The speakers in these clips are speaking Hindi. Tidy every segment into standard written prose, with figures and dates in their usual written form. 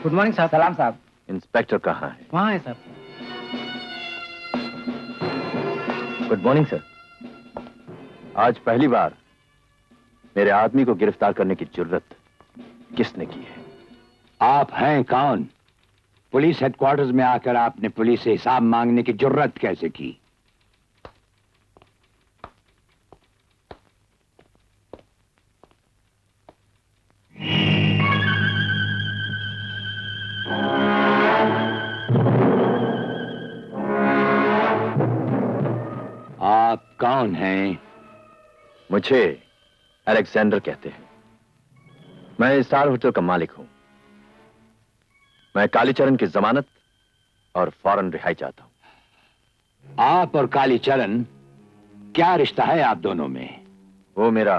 गुड मॉर्निंग साहब। सलाम साहब। इंस्पेक्टर कहाँ है? वहाँ है साहब। Good morning sir. आज पहली बार मेरे आदमी को गिरफ्तार करने की जुर्रत किसने की है? आप हैं कौन? पुलिस हेडक्वार्टर्स में आकर आपने पुलिस से हिसाब मांगने की जुर्रत कैसे की? आप कौन हैं? मुझे अलेक्जेंडर कहते हैं। मैं स्टार होटल का मालिक हूं। मैं कालीचरण की जमानत और फौरन रिहाई चाहता हूं। आप और कालीचरण, क्या रिश्ता है आप दोनों में? वो मेरा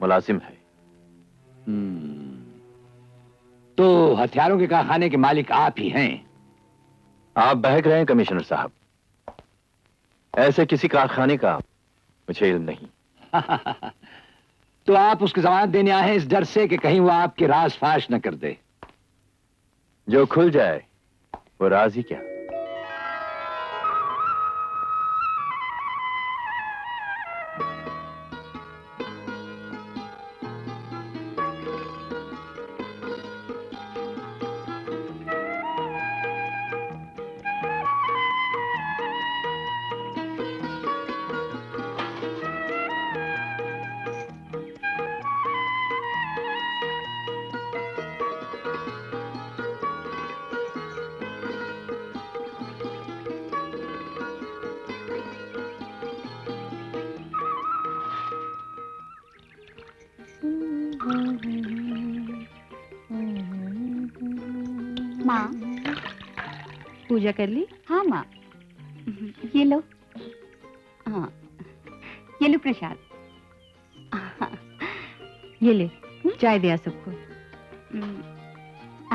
मुलाजिम है। तो हथियारों के कारखाने के मालिक आप ही हैं? आप बहक रहे हैं कमिश्नर साहब। ऐसे किसी कारखाने का मुझे इल्म नहीं। तो आप उसकी जमानत देने आए हैं इस डर से कि कहीं वो आपके राज फाश न कर दे? जो खुल जाए वो राज ही क्या। माँ, पूजा कर ली? हाँ माँ, ये लो। हाँ, ये लो प्रसाद। ये ले, चाय दिया सबको।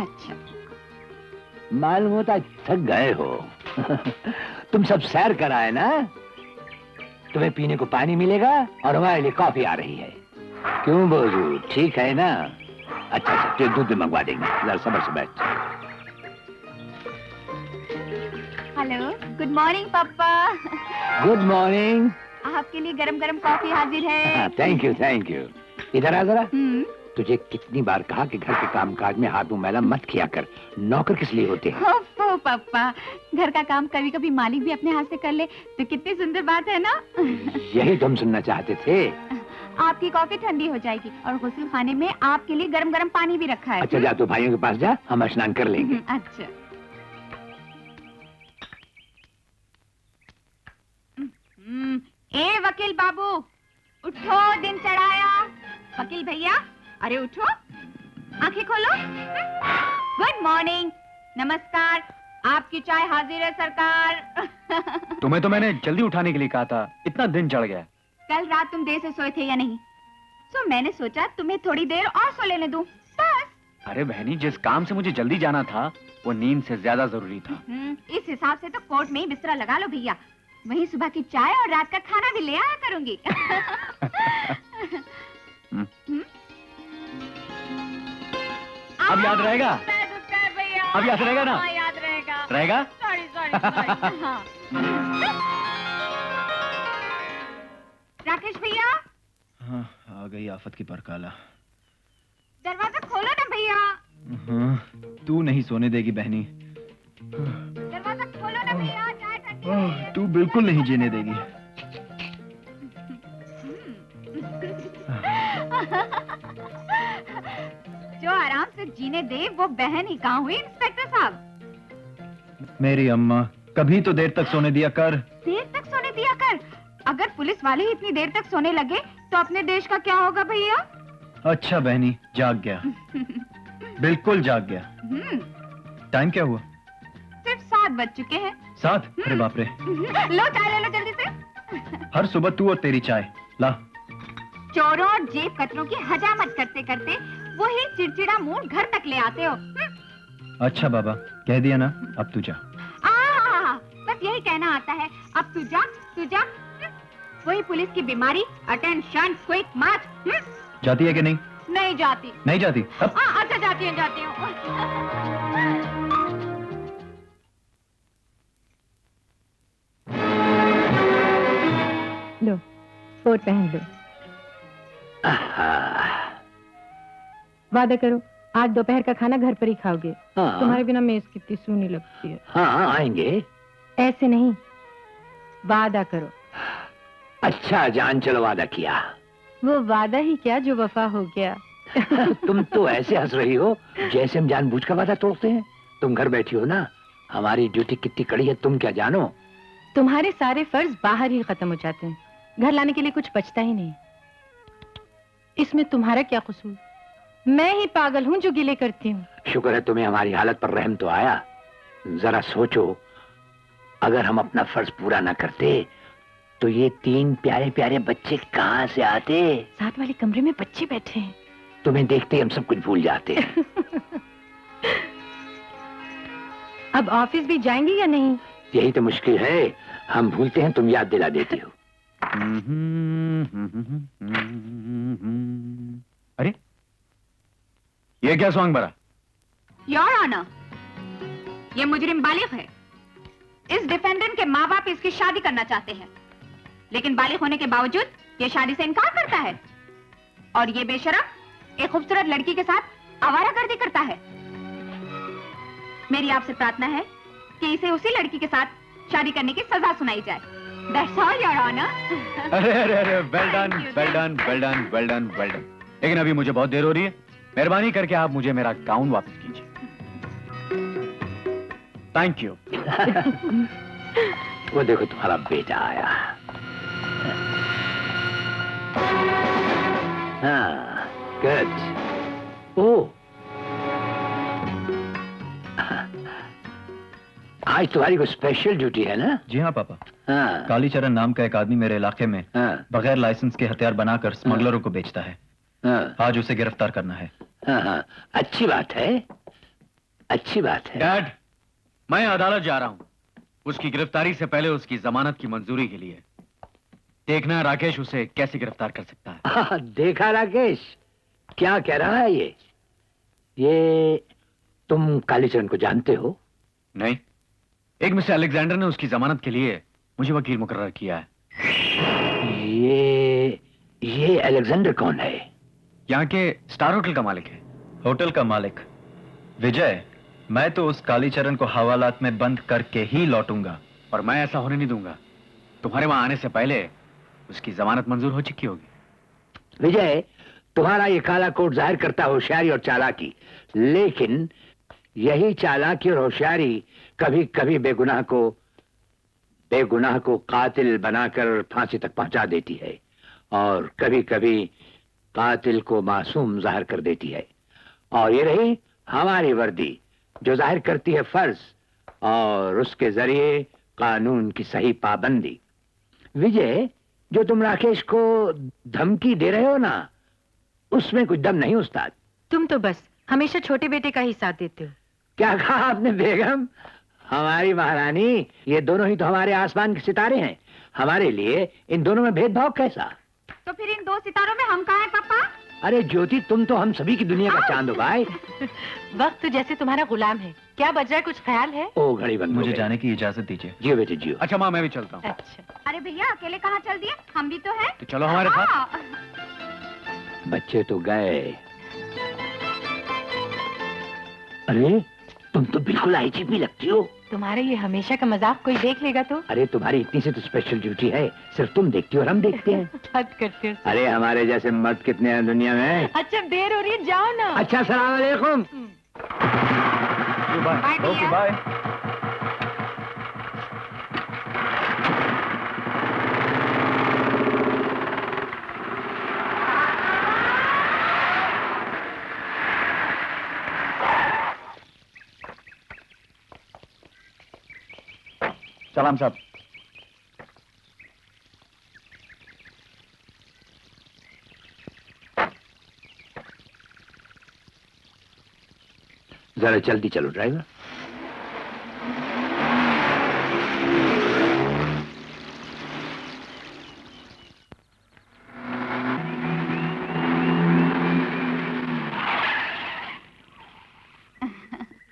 अच्छा। मालूम होता है थक गए हो। तुम सब सैर कर आए ना? तुम्हें पीने को पानी मिलेगा और हमारे लिए कॉफी आ रही है। क्यों बोझू, ठीक है ना? अच्छा अच्छा, तो दूध भी मंगवा देंगे। जरा सब्र से बैठ। हेलो, गुड मॉर्निंग पापा। Good morning. आपके लिए गरम गरम कॉफी हाजिर है। Thank you thank you. इधर आ जरा। तुझे कितनी बार कहा कि घर के कामकाज में हाथ मुंह मैला मत किया कर। नौकर किस लिए होते हैं? ओफो पापा, घर का काम कभी कभी मालिक भी अपने हाथ से कर ले तो कितनी सुंदर बात है ना। यही तो हम सुनना चाहते थे। आपकी कॉफी ठंडी हो जाएगी और गुस्ल खाने में आपके लिए गरम गरम पानी भी रखा है। अच्छा जा, तो भाइयों के पास जा, हम स्नान कर लेंगे। अच्छा। ए वकील बाबू, उठो, दिन चढ़ाया। वकील भैया, अरे उठो, आंखें खोलो। गुड मॉर्निंग, नमस्कार, आपकी चाय हाजिर है सरकार। तुम्हें तो मैंने जल्दी उठाने के लिए कहा था, इतना दिन चढ़ गया। कल रात तुम देर से सोए थे या नहीं? तो मैंने सोचा तुम्हें थोड़ी देर और सो लेने दूं, बस। अरे बहनी, जिस काम से मुझे जल्दी जाना था वो नींद से ज्यादा जरूरी था। इस हिसाब से तो कोर्ट में ही बिस्तरा लगा लो भैया। वहीं सुबह की चाय और रात का खाना भी ले आया करूंगी। अब याद रहेगा? अब याद रहेगा ना? हाँ, याद रहेगा। रहेगा? Sorry sorry. हाँ। राकेश भैया। हाँ, आ गई आफत की परकाला। दरवाजा खोलो ना भैया। हाँ, तू नहीं सोने देगी बहनी। दरवाजा खोलो ना भैया, चाय ठंडी है। तू बिल्कुल नहीं जीने देगी। जो आराम से जीने दे वो बहन ही कहाँ हुई इंस्पेक्टर साहब? मेरी अम्मा, कभी तो देर तक सोने दिया कर। देर तक सोने दिया कर? अगर पुलिस वाले ही इतनी देर तक सोने लगे तो अपने देश का क्या होगा भैया? अच्छा बहनी, जाग गया। बिल्कुल जाग गया। टाइम क्या हुआ? सिर्फ 7 बज चुके हैं। 7? अरे बाप रे। लो चाय ले लो जल्दी से। हर सुबह तू और तेरी चाय ला। चोरों और जेब कतरों की हजामत करते करते वही चिड़चिड़ा मूड घर तक ले आते हो। अच्छा बाबा, कह दिया ना, अब तू जा। बस यही कहना आता है, अब तू जा, तू जा। वही पुलिस की बीमारी, अटेंशन, क्विक मार्च। जाती है कि नहीं? नहीं जाती। नहीं जाती? अब? अच्छा अच्छा जाती हूँ लो कोट पहन लो। आहा, वादा करो आज दोपहर का खाना घर पर ही खाओगे। हाँ। तुम्हारे बिना मेज कितनी सूनी लगती है। हाँ आएंगे। ऐसे नहीं, वादा करो। अच्छा जान, चलो वादा किया। वो वादा ही क्या जो वफा हो गया। तुम तो ऐसे हंस रही हो जैसे हम जानबूझ कर वादा तोड़ते हैं। तुम घर बैठी हो ना, हमारी ड्यूटी कितनी कड़ी है तुम क्या जानो। तुम्हारे सारे फर्ज बाहर ही खत्म हो जाते हैं, घर लाने के लिए कुछ बचता ही नहीं। इसमें तुम्हारा क्या कसूर? मैं ही पागल हूँ जो गिले करती हूँ। शुक्र है तुम्हें हमारी हालत पर रहम तो आया। जरा सोचो, अगर हम अपना फर्ज पूरा ना करते तो ये 3 प्यारे प्यारे बच्चे कहाँ से आते। साथ वाले कमरे में बच्चे बैठे हैं। तुम्हें देखते ही हम सब कुछ भूल जाते हैं। अब ऑफिस भी जाएंगे या नहीं? यही तो मुश्किल है, हम भूलते हैं, तुम याद दिला देती हो। अरे ये क्या सॉन्ग बरा? योर ऑनर, ये मुजरिम बालिग है। इस डिफेंडेंट के माँ बाप इसकी शादी करना चाहते हैं, लेकिन बालिग होने के बावजूद ये शादी से इनकार करता है और ये बेशरम एक खूबसूरत लड़की के साथ आवारागर्दी करता है। मेरी आपसे प्रार्थना है कि इसे उसी लड़की के साथ शादी करने की सजा सुनाई जाए। That's all, Your Honor. अरे अरे अरे, well done well done well done well done well done. लेकिन अभी मुझे बहुत देर हो रही है, मेहरबानी करके आप मुझे मेरा गाउन वापस कीजिए। Thank you. वो देखो तुम्हारा बेटा आया। हाँ, गुड। ओह, आज तुम्हारी कोई स्पेशल ड्यूटी है ना? जी हाँ पापा। हाँ, कालीचरण नाम का एक आदमी मेरे इलाके में हाँ, बगैर लाइसेंस के हथियार बनाकर स्मगलरों को बेचता है। हाँ, आज उसे गिरफ्तार करना है। हाँ, हाँ, अच्छी बात है, अच्छी बात है। डैड, मैं अदालत जा रहा हूँ उसकी गिरफ्तारी से पहले उसकी जमानत की मंजूरी के लिए। देखना राकेश उसे कैसे गिरफ्तार कर सकता है। हाँ, देखा राकेश क्या कह रहा है ये तुम कालीचरण को जानते हो? नहीं, एक मिस्टर अलेक्जेंडर ने उसकी जमानत के लिए मुझे वकील मुकर्रर किया है। ये अलेक्जेंडर कौन है? यहाँ के स्टार होटल का मालिक है। होटल का मालिक विजय। मैं तो उस कालीचरण को हवालात में बंद करके ही लौटूंगा, और मैं ऐसा होने नहीं दूंगा। तुम्हारे वहां आने से पहले उसकी जमानत मंजूर हो चुकी होगी। विजय, तुम्हारा ये काला कोट जाहिर करता है होशियारी और चालाकी, लेकिन यही चालाकी और होशियारी कभी कभी बेगुनाह को कातिल बनाकर फांसी तक पहुंचा देती है, और कभी कभी कातिल को मासूम जाहिर कर देती है। और ये रही हमारी वर्दी, जो जाहिर करती है फर्ज और उसके जरिए कानून की सही पाबंदी। विजय, जो तुम राकेश को धमकी दे रहे हो ना, उसमें कुछ दम नहीं उस्ताद। तुम तो बस हमेशा छोटे बेटे का ही साथ देते हो। क्या कहा आपने बेगम? हमारी महारानी, ये दोनों ही तो हमारे आसमान के सितारे हैं। हमारे लिए इन दोनों में भेदभाव कैसा? तो फिर इन 2 सितारों में हम कहाँ हैं पापा? अरे ज्योति, तुम तो हम सभी की दुनिया का चांद हो भाई। वक्त तो जैसे तुम्हारा गुलाम है। क्या बज रहा है, कुछ ख्याल है? ओ घड़ी बंद हो मुझे गई। जाने जाने की इजाजत दीजिए। जियो बेटे जियो। अच्छा माँ, मैं भी चलता हूँ। अच्छा, अरे भैया, अकेले कहाँ चल दिए? हम भी तो हैं। तो चलो हमारे साथ। हाँ। बच्चे तो गए। अरे तुम तो बिल्कुल आईजीपी लगती हो। तुम्हारे ये हमेशा का मजाक कोई देख लेगा तो? अरे तुम्हारी इतनी सी तो स्पेशल ड्यूटी है, सिर्फ तुम देखती हो और हम देखते हैं। हद करते हो। अरे हमारे जैसे मर्द कितने हैं दुनिया में। अच्छा देर हो रही है, जाओ ना। अच्छा, सलाम अलैकुम। Bye. Bye, okay dear. Bye. सलाम साहब। जरा जल्दी चलो ड्राइवर।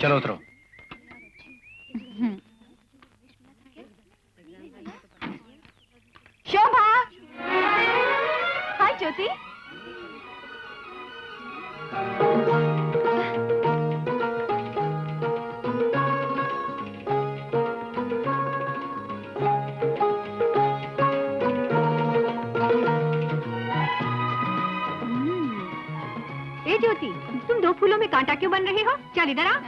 चलो उतरो। शोभा, हाय ज्योति। ए ज्योति, तुम दो फूलों में कांटा क्यों बन रही हो? चल इधर आ।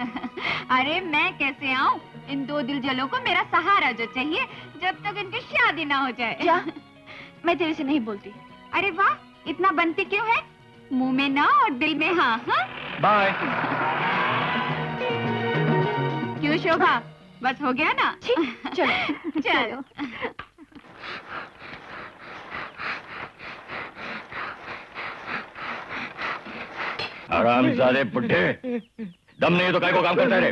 अरे मैं कैसे आऊं? इन दो दिलजलों को मेरा सहारा जो चाहिए जब तक इनकी शादी ना हो जाए। क्या? मैं तेरे से नहीं बोलती। अरे वाह, इतना बनती क्यों है? मुंह में ना और दिल में हाँ। हाँ? बाय। क्यों शोभा, बस हो गया ना? चलो चलो। आरामजादे बुड्ढे, दम नहीं है तो काय को काम करता रहे।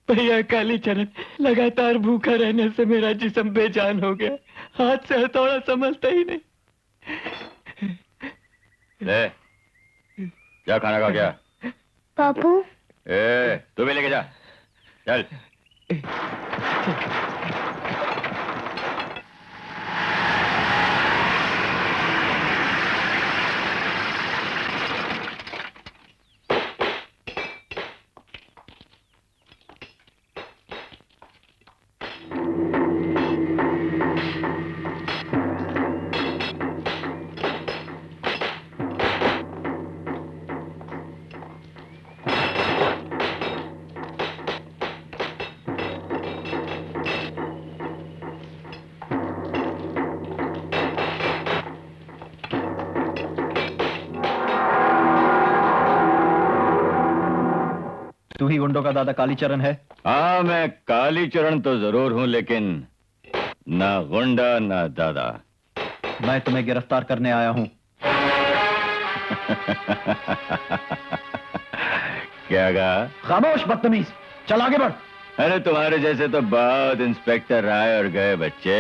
भैया कालीचरण, लगातार भूखा रहने से मेरा जिस्म बेजान हो गया, हाथ से हथौड़ा संभलता ही नहीं। ले, क्या खाना खा गया? बाबू, तू भी लेके जा, चल। तू ही गुंडों का दादा कालीचरण है? हाँ, मैं कालीचरण तो जरूर हूं, लेकिन ना गुंडा ना दादा। मैं तुम्हें गिरफ्तार करने आया हूं। क्या कहा? खामोश बदतमीज, चल आगे बढ़। अरे तुम्हारे जैसे तो बहुत इंस्पेक्टर आए और गए बच्चे।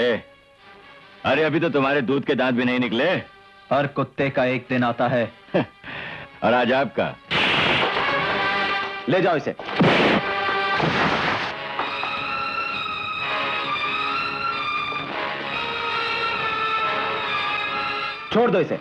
अरे अभी तो तुम्हारे दूध के दांत भी नहीं निकले। हर कुत्ते का एक दिन आता है। और आज आपका। ले जाओ इसे। छोड़ दो इसे।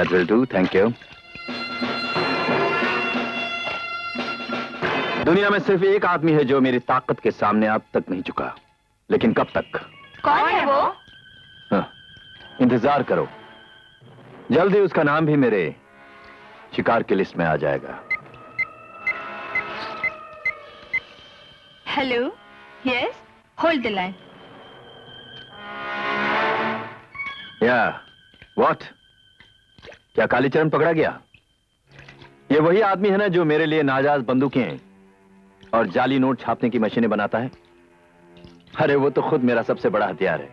That will do, thank you. दुनिया में सिर्फ एक आदमी है जो मेरी ताकत के सामने अब तक नहीं झुका, लेकिन कब तक? कौन है वो? हाँ, इंतजार करो, जल्दी उसका नाम भी मेरे शिकार की लिस्ट में आ जाएगा। Hello, yes, hold the line. या व्हाट? क्या कालीचरण पकड़ा गया? ये वही आदमी है ना जो मेरे लिए नाजायज बंदूकें और जाली नोट छापने की मशीनें बनाता है? अरे वो तो खुद मेरा सबसे बड़ा हथियार है।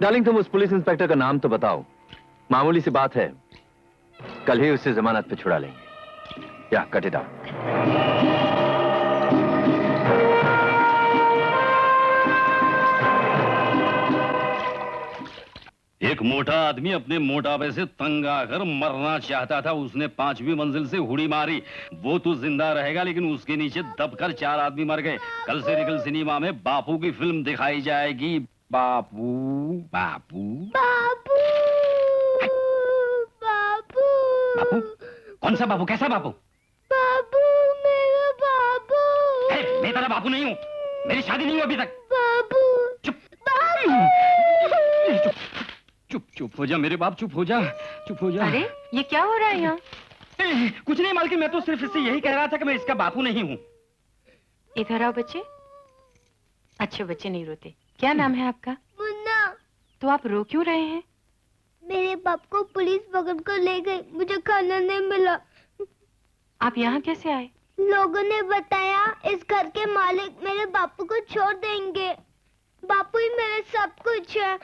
डार्लिंग, तुम उस पुलिस इंस्पेक्टर का नाम तो बताओ। मामूली सी बात है, कल ही उससे जमानत पे छुड़ा लेंगे। या कट इट आउट। एक मोटा आदमी अपने मोटापे से तंग आकर मरना चाहता था। उसने 5वीं मंजिल से हुड़ी मारी। वो तो जिंदा रहेगा, लेकिन उसके नीचे दबकर 4 आदमी मर गए। कल से निकल सिनेमा में बापू की फिल्म दिखाई जाएगी। बापू बापू बाबू बाबू बापू? कौन सा बापू? कैसा बापू? बाबू मेरा बाबू। मैं तेरा बापू नहीं हूँ। मेरी शादी नहीं हुई अभी तक। बाबू चुप बाबू। चुप चुप हो जा मेरे बाप, चुप हो जा, चुप हो जा। अरे ये क्या हो रहा है यहाँ? कुछ नहीं मालकिन, मैं तो सिर्फ इससे यही कह रहा था कि मैं इसका बापू नहीं हूँ। इधर आओ बच्चे। अच्छे बच्चे नहीं रोते। क्या नाम है आपका? मुन्ना। तो आप रो क्यों रहे हैं? मेरे बाप को पुलिस पकड़ कर ले गई, मुझे खाना नहीं मिला। आप यहाँ कैसे आए? लोगों ने बताया इस घर के मालिक मेरे बापू को छोड़ देंगे। बापू ही मेरे सब कुछ है।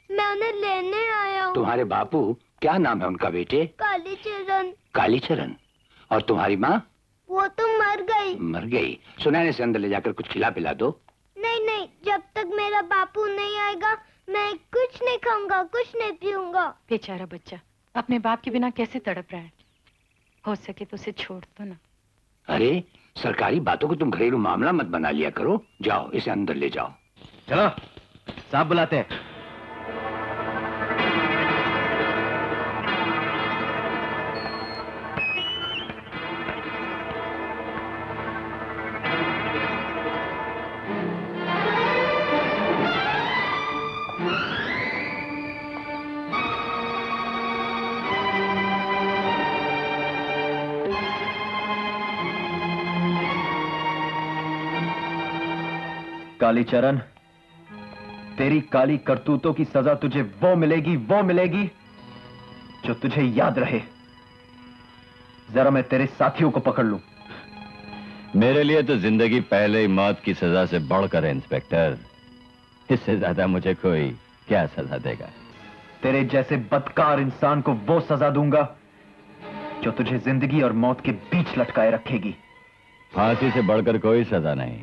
मैं उन्हें लेने आया हूँ। तुम्हारे बापू क्या नाम है उनका बेटे? कालीचरण। कालीचरण। और तुम्हारी माँ? वो तो मर गई। मर गई। सुनैने से अंदर ले जाकर कुछ खिला पिला दो। नहीं नहीं, जब तक मेरा बापू नहीं आएगा मैं कुछ नहीं खाऊंगा, कुछ नहीं पीऊंगा। बेचारा बच्चा अपने बाप के बिना कैसे तड़प रहा है। हो सके तो उसे छोड़ दो ना। अरे सरकारी बातों को तुम घरेलू मामला मत बना लिया करो। जाओ इसे अंदर ले जाओ। चलो साहब बुलाते हैं। कालीचरण, तेरी काली करतूतों की सजा तुझे वो मिलेगी जो तुझे याद रहे। जरा मैं तेरे साथियों को पकड़ लूं। मेरे लिए तो जिंदगी पहले ही मौत की सजा से बढ़कर है इंस्पेक्टर। इससे ज्यादा मुझे कोई क्या सजा देगा? तेरे जैसे बदकार इंसान को वो सजा दूंगा जो तुझे जिंदगी और मौत के बीच लटकाए रखेगी। फांसी से बढ़कर कोई सजा नहीं,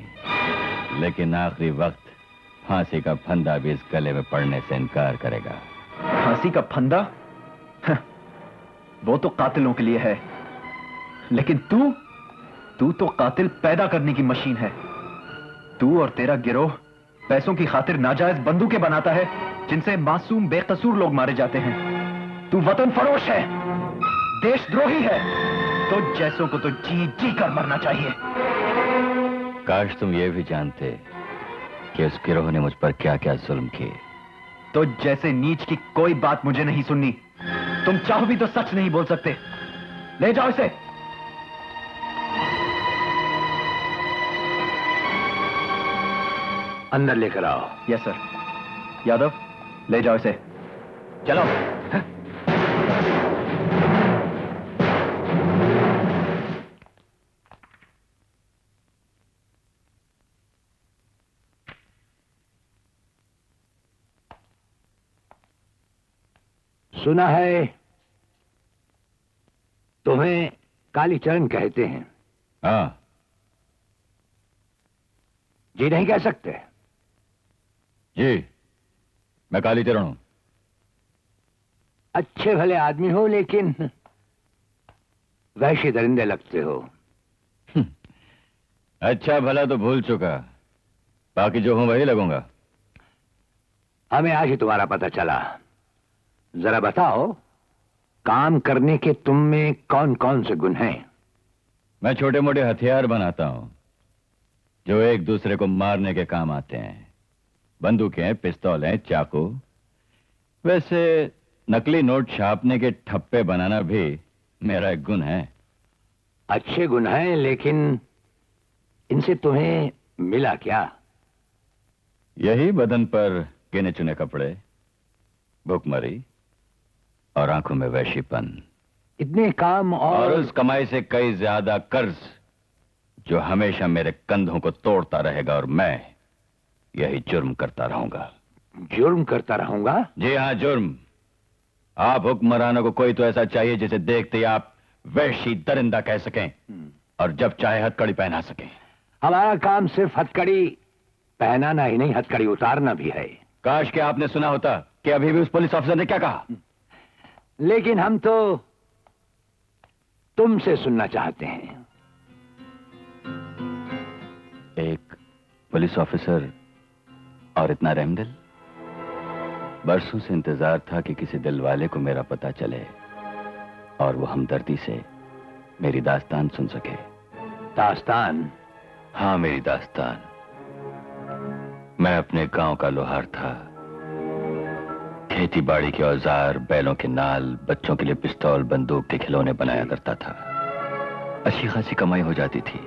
लेकिन आखिरी वक्त फांसी का फंदा भी इस गले में पड़ने से इनकार करेगा। फांसी का फंदा? वो तो कातिलों के लिए है, लेकिन तू तो कातिल पैदा करने की मशीन है। तू और तेरा गिरोह पैसों की खातिर नाजायज बंदूकें बनाता है जिनसे मासूम बेकसूर लोग मारे जाते हैं। तू वतन फरोश है, देशद्रोही है। तो जैसों को तो जी जी कर मरना चाहिए। काश तुम ये भी जानते कि उस गिरोह ने मुझ पर क्या क्या जुल्म किए। तो जैसे नीच की कोई बात मुझे नहीं सुननी। तुम चाहो भी तो सच नहीं बोल सकते। ले जाओ इसे। अंदर लेकर आओ। Yes sir. यादव, ले जाओ इसे। चलो। सुना है तुम्हें कालीचरण कहते हैं। हाँ। जी नहीं कह सकते? जी, मैं कालीचरण हूं। अच्छे भले आदमी हो, लेकिन वैसे दरिंदे लगते हो। अच्छा भला तो भूल चुका, बाकी जो हूं वही लगूंगा। हमें आज ही तुम्हारा पता चला। जरा बताओ, काम करने के तुम में कौन कौन से गुण हैं? मैं छोटे मोटे हथियार बनाता हूं जो एक दूसरे को मारने के काम आते हैं। बंदूकें, पिस्तौलें, चाकू। वैसे नकली नोट छापने के ठप्पे बनाना भी मेरा एक गुण है। अच्छे गुण हैं, लेकिन इनसे तुम्हें मिला क्या? यही बदन पर गिने चुने कपड़े, भूखमरी और आंखों में वैशीपन। इतने काम और उस कमाई से कई ज्यादा कर्ज जो हमेशा मेरे कंधों को तोड़ता रहेगा, और मैं यही जुर्म करता रहूंगा। जुर्म करता रहूंगा? जी हाँ, जुर्म। आप हुक्मरानों को कोई तो ऐसा चाहिए जिसे देखते ही आप वैशी दरिंदा कह सकें और जब चाहे हथकड़ी पहना सकें। हमारा काम सिर्फ हथकड़ी पहनाना ही नहीं, हथकड़ी उतारना भी है। काश कि आपने सुना होता कि अभी भी उस पुलिस ऑफिसर ने क्या कहा। लेकिन हम तो तुमसे सुनना चाहते हैं। एक पुलिस ऑफिसर और इतना रहमदिल। बरसों से इंतजार था कि किसी दिल वाले को मेरा पता चले और वो हमदर्दी से मेरी दास्तान सुन सके। दास्तान? हाँ, मेरी दास्तान। मैं अपने गांव का लोहार था। खेती बाड़ी के औजार, बैलों के नाल, बच्चों के लिए पिस्तौल, बंदूक के खिलौने बनाया करता था। अच्छी खासी कमाई हो जाती थी।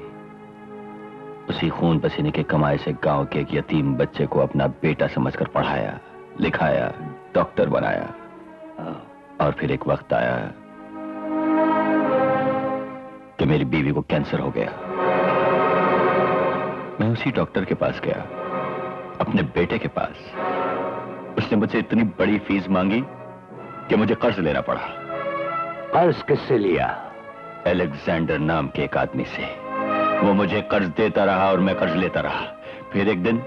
उसी खून पसीने के कमाई से गांव के एक यतीम बच्चे को अपना बेटा समझकर पढ़ाया, लिखाया, डॉक्टर बनाया। और फिर एक वक्त आया कि मेरी बीवी को कैंसर हो गया। मैं उसी डॉक्टर के पास गया, अपने बेटे के पास। उसने मुझसे इतनी बड़ी फीस मांगी कि मुझे कर्ज लेना पड़ा। कर्ज किससे लिया? अलेक्जेंडर नाम के एक आदमी से। वो मुझे कर्ज देता रहा और मैं कर्ज लेता रहा। फिर एक दिन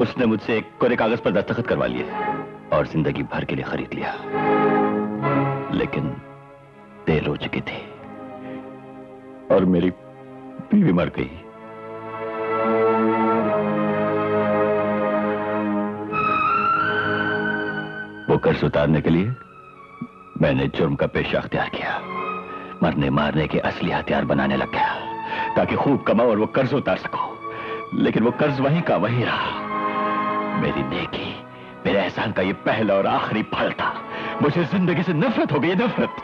उसने मुझसे एक कोरे कागज पर दस्तखत करवा लिए और जिंदगी भर के लिए खरीद लिया। लेकिन देर हो चुकी थी और मेरी बीवी मर गई। वो कर्ज उतारने के लिए मैंने जुर्म का पेशा अख्तियार किया। मरने मारने के असली हथियार बनाने लग गया ताकि खूब कमाओ और वो कर्ज उतार सको। लेकिन वो कर्ज वहीं का वहीं रहा। मेरी नेकी, मेरे एहसान का ये पहला और आखिरी फल था। मुझे जिंदगी से नफरत हो गई, नफरत।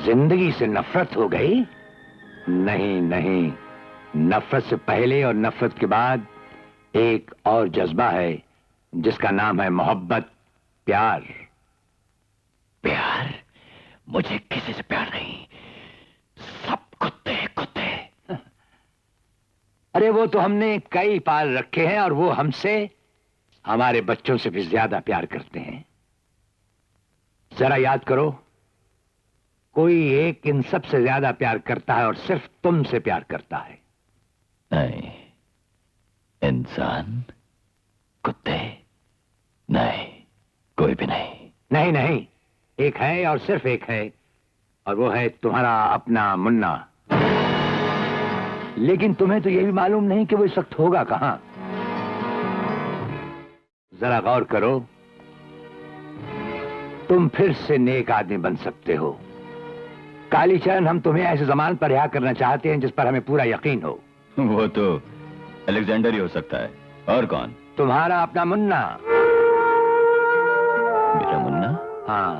जिंदगी से नफरत हो गई? नहीं नहीं, नफरत से पहले और नफरत के बाद एक और जज्बा है जिसका नाम है मोहब्बत, प्यार। प्यार? मुझे किसी से प्यार नहीं। सब कुत्ते कुत्ते। अरे वो तो हमने कई पाल रखे हैं और वो हमसे, हमारे बच्चों से भी ज्यादा प्यार करते हैं। जरा याद करो, कोई एक इन सब से ज्यादा प्यार करता है और सिर्फ तुमसे प्यार करता है। नहीं, इंसान, कुत्ते, नहीं, कोई भी नहीं। नहीं नहीं, एक है और सिर्फ एक है, और वो है तुम्हारा अपना मुन्ना। लेकिन तुम्हें तो यह भी मालूम नहीं कि वो इस वक्त होगा कहां। जरा गौर करो, तुम फिर से नेक आदमी बन सकते हो। कालीचरण, हम तुम्हें ऐसे जमान पर रिहा करना चाहते हैं जिस पर हमें पूरा यकीन हो। वो तो अलेक्जेंडर ही हो सकता है, और कौन? तुम्हारा अपना मुन्ना। मेरा मुन्ना? हाँ,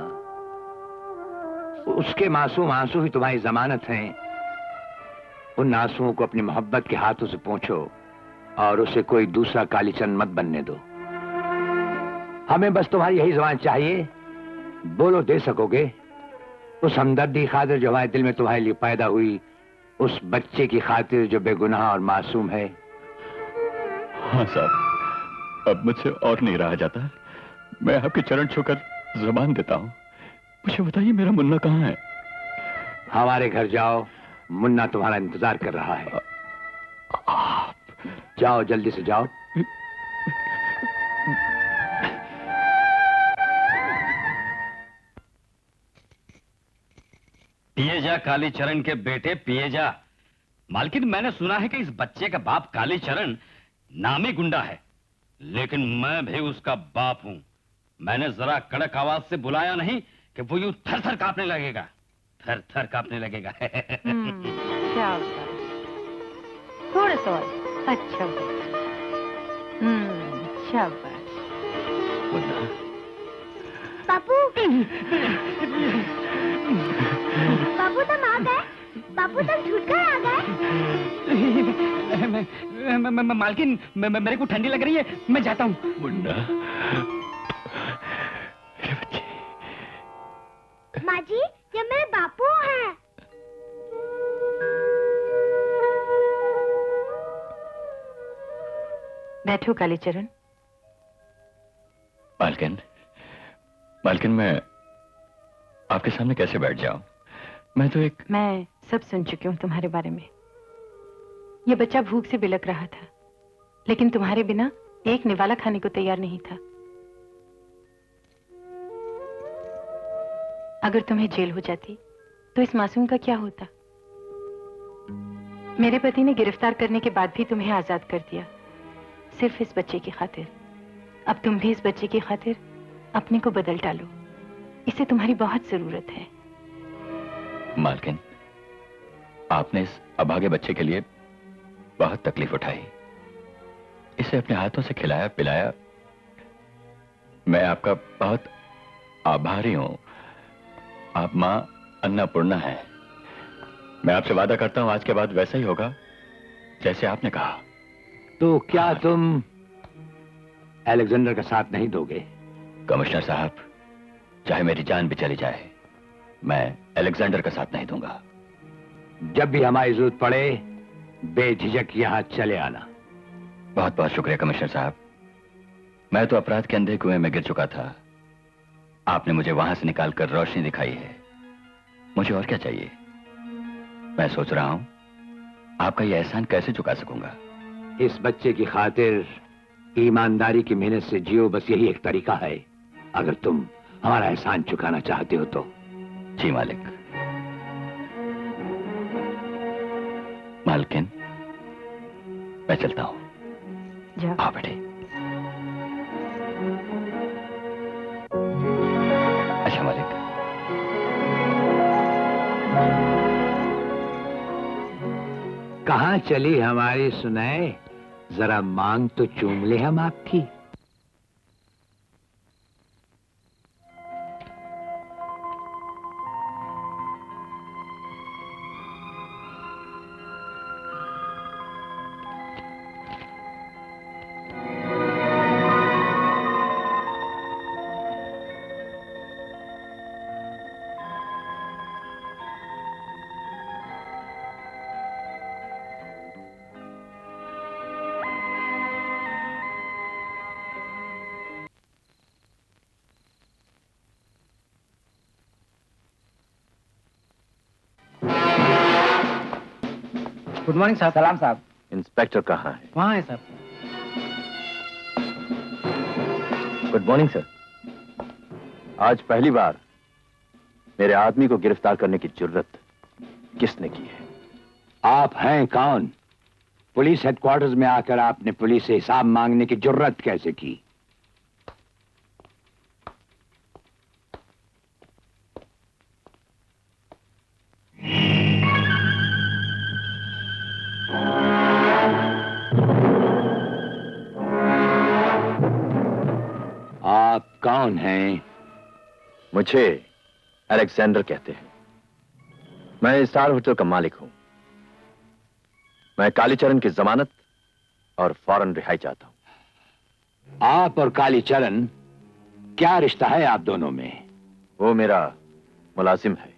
उसके मासूम आंसू ही तुम्हारी जमानत हैं। उन आंसुओं को अपनी मोहब्बत के हाथों से पोंछो और उसे कोई दूसरा कालीचरण मत बनने दो। हमें बस तुम्हारी यही जबान चाहिए। बोलो, दे सकोगे? उस हमदर्दी खातिर जो हमारे दिल में तुम्हारे लिए पैदा हुई, उस बच्चे की खातिर जो बेगुनाह और मासूम है। हाँ साहब, अब मुझसे और नहीं रहा जाता। मैं आपके चरण छूकर जबान देता हूँ। मुझे बताइए, मेरा मुन्ना कहाँ है? हमारे घर जाओ, मुन्ना तुम्हारा इंतजार कर रहा है। जाओ, जल्दी से जाओ। पिए जा कालीचरण के बेटे, पिए जा। मालकिन, मैंने सुना है कि इस बच्चे का बाप कालीचरण नामी गुंडा है, लेकिन मैं भी उसका बाप हूं। मैंने जरा कड़क आवाज से बुलाया नहीं कि वो यूं थर थर कांपने लगेगा, थर थर कांपने लगेगा। क्या होता है? थोड़ा सा और। अच्छा, शाबाश। बापू, बापू तुम आ गए? बापू तुम छूटकर आ गए? मालकिन, मेरे को ठंडी लग रही है, मैं जाता हूँ। मुन्ना, माँ जी, ये मेरे बापू हैं। बैठो कालीचरण। मालकिन, मालकिन, मैं आपके सामने कैसे बैठ जाऊं? मैं तो एक मैं सब सुन चुकी हूँ तुम्हारे बारे में। ये बच्चा भूख से बिलक रहा था, लेकिन तुम्हारे बिना एक निवाला खाने को तैयार नहीं था। अगर तुम्हें जेल हो जाती तो इस मासूम का क्या होता? मेरे पति ने गिरफ्तार करने के बाद भी तुम्हें आजाद कर दिया, सिर्फ इस बच्चे की खातिर। अब तुम भी इस बच्चे की खातिर अपने को बदल डालो, इसे तुम्हारी बहुत जरूरत है। मालकिन, आपने इस अभागे बच्चे के लिए बहुत तकलीफ उठाई, इसे अपने हाथों से खिलाया पिलाया। मैं आपका बहुत आभारी हूं। आप मां अन्नपूर्णा हैं। मैं आपसे वादा करता हूं आज के बाद वैसा ही होगा जैसे आपने कहा। तो क्या तुम अलेक्जेंडर का साथ नहीं दोगे? कमिश्नर साहब, चाहे मेरी जान भी चली जाए, मैं अलेक्जेंडर का साथ नहीं दूंगा। जब भी हमारी जरूरत पड़े बेझिझक यहां चले आना। बहुत बहुत शुक्रिया कमिश्नर साहब। मैं तो अपराध के अंधे कुएं में गिर चुका था, आपने मुझे वहां से निकालकर रोशनी दिखाई है। मुझे और क्या चाहिए? मैं सोच रहा हूं आपका यह एहसान कैसे चुका सकूंगा। इस बच्चे की खातिर ईमानदारी की मेहनत से जियो, बस यही एक तरीका है। अगर तुम हमारा एहसान चुकाना चाहते हो तो। जी मालिक। मालकिन, मैं चलता हूं। जाओ। हाँ बेटे। अच्छा मालिक। कहां चली हमारी सुनाए? जरा मांग तो चूम ले हम आपकी। गुड मॉर्निंग साहब। सलाम साहब। इंस्पेक्टर कहाँ है? वहाँ है साहब। Good morning sir. आज पहली बार मेरे आदमी को गिरफ्तार करने की जुर्रत किसने की है? आप हैं कौन? पुलिस हेडक्वार्टर्स में आकर आपने पुलिस से हिसाब मांगने की जुर्रत कैसे की? आप कौन हैं? मुझे अलेक्जेंडर कहते हैं। मैं स्टार होटल का मालिक हूं। मैं कालीचरण की जमानत और फौरन रिहाई चाहता हूं। आप और कालीचरण, क्या रिश्ता है आप दोनों में? वो मेरा मुलाजिम है।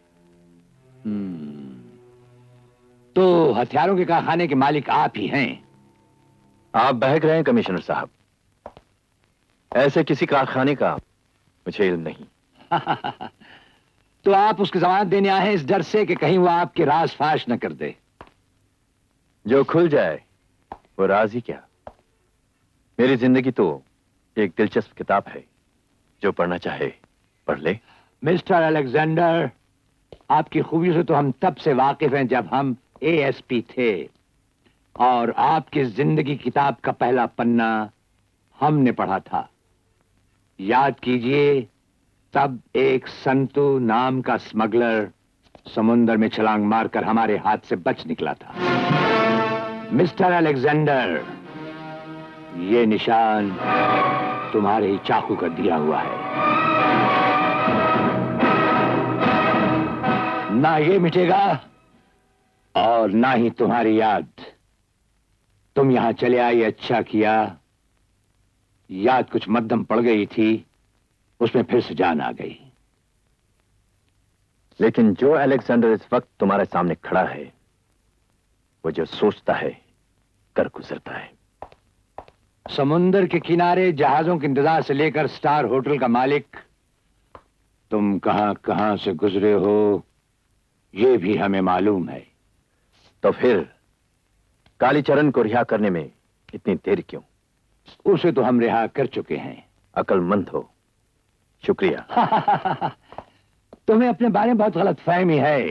तो हथियारों के कारखाने के मालिक आप ही हैं? आप बहक रहे हैं कमिश्नर साहब। ऐसे किसी कारखाने का मुझे इल्म नहीं। तो आप उसकी जमानत देने आए हैं इस डर से कि कहीं वो आपके राज फाश न कर दे। जो खुल जाए वो राज ही क्या। मेरी जिंदगी तो एक दिलचस्प किताब है, जो पढ़ना चाहे पढ़ ले। मिस्टर अलेक्जेंडर, आपकी खूबियों से तो हम तब से वाकिफ हैं जब हम एएसपी थे और आपकी जिंदगी किताब का पहला पन्ना हमने पढ़ा था। याद कीजिए, तब एक संतू नाम का स्मगलर समुद्र में छलांग मारकर हमारे हाथ से बच निकला था। मिस्टर अलेक्जेंडर, ये निशान तुम्हारे ही चाकू का दिया हुआ है। ना ये मिटेगा और ना ही तुम्हारी याद। तुम यहां चले आई, अच्छा किया। याद कुछ मध्यम पड़ गई थी, उसमें फिर से जान आ गई। लेकिन जो अलेक्जेंडर इस वक्त तुम्हारे सामने खड़ा है, वो जो सोचता है कर गुजरता है। समुंदर के किनारे जहाजों के इंतजार से लेकर स्टार होटल का मालिक, तुम कहां कहां से गुजरे हो ये भी हमें मालूम है। तो फिर कालीचरण को रिहा करने में इतनी देर क्यों? उसे तो हम रिहा कर चुके हैं। अकलमंद हो, शुक्रिया। तुम्हें अपने बारे में बहुत गलतफहमी है।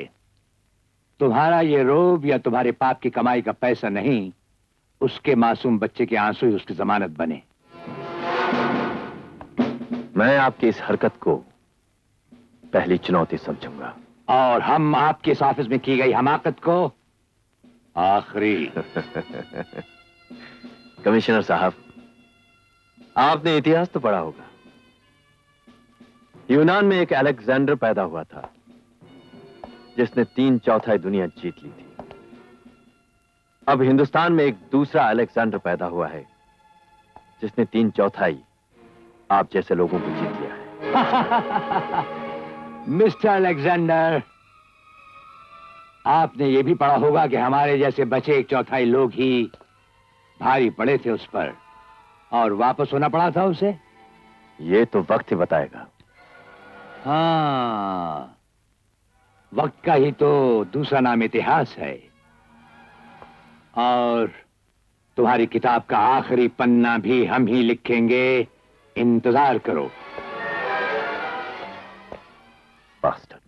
तुम्हारा ये रोब या तुम्हारे पाप की कमाई का पैसा नहीं, उसके मासूम बच्चे के आंसू ही उसकी जमानत बने। मैं आपकी इस हरकत को पहली चुनौती समझूंगा, और हम आपके इस ऑफिस में की गई हमाकत को आखिरी। कमिश्नर साहब, आपने इतिहास तो पढ़ा होगा। यूनान में एक अलेक्जेंडर पैदा हुआ था जिसने 3/4 दुनिया जीत ली थी। अब हिंदुस्तान में एक दूसरा अलेक्जेंडर पैदा हुआ है जिसने 3/4 आप जैसे लोगों को जीत लिया है। मिस्टर अलेक्जेंडर, आपने ये भी पढ़ा होगा कि हमारे जैसे बचे 1/4 लोग ही भारी पड़े थे उस पर, और वापस होना पड़ा था उसे। ये तो वक्त ही बताएगा। हाँ, वक्त का ही तो दूसरा नाम इतिहास है। और तुम्हारी किताब का आखिरी पन्ना भी हम ही लिखेंगे, इंतजार करो। Bastard.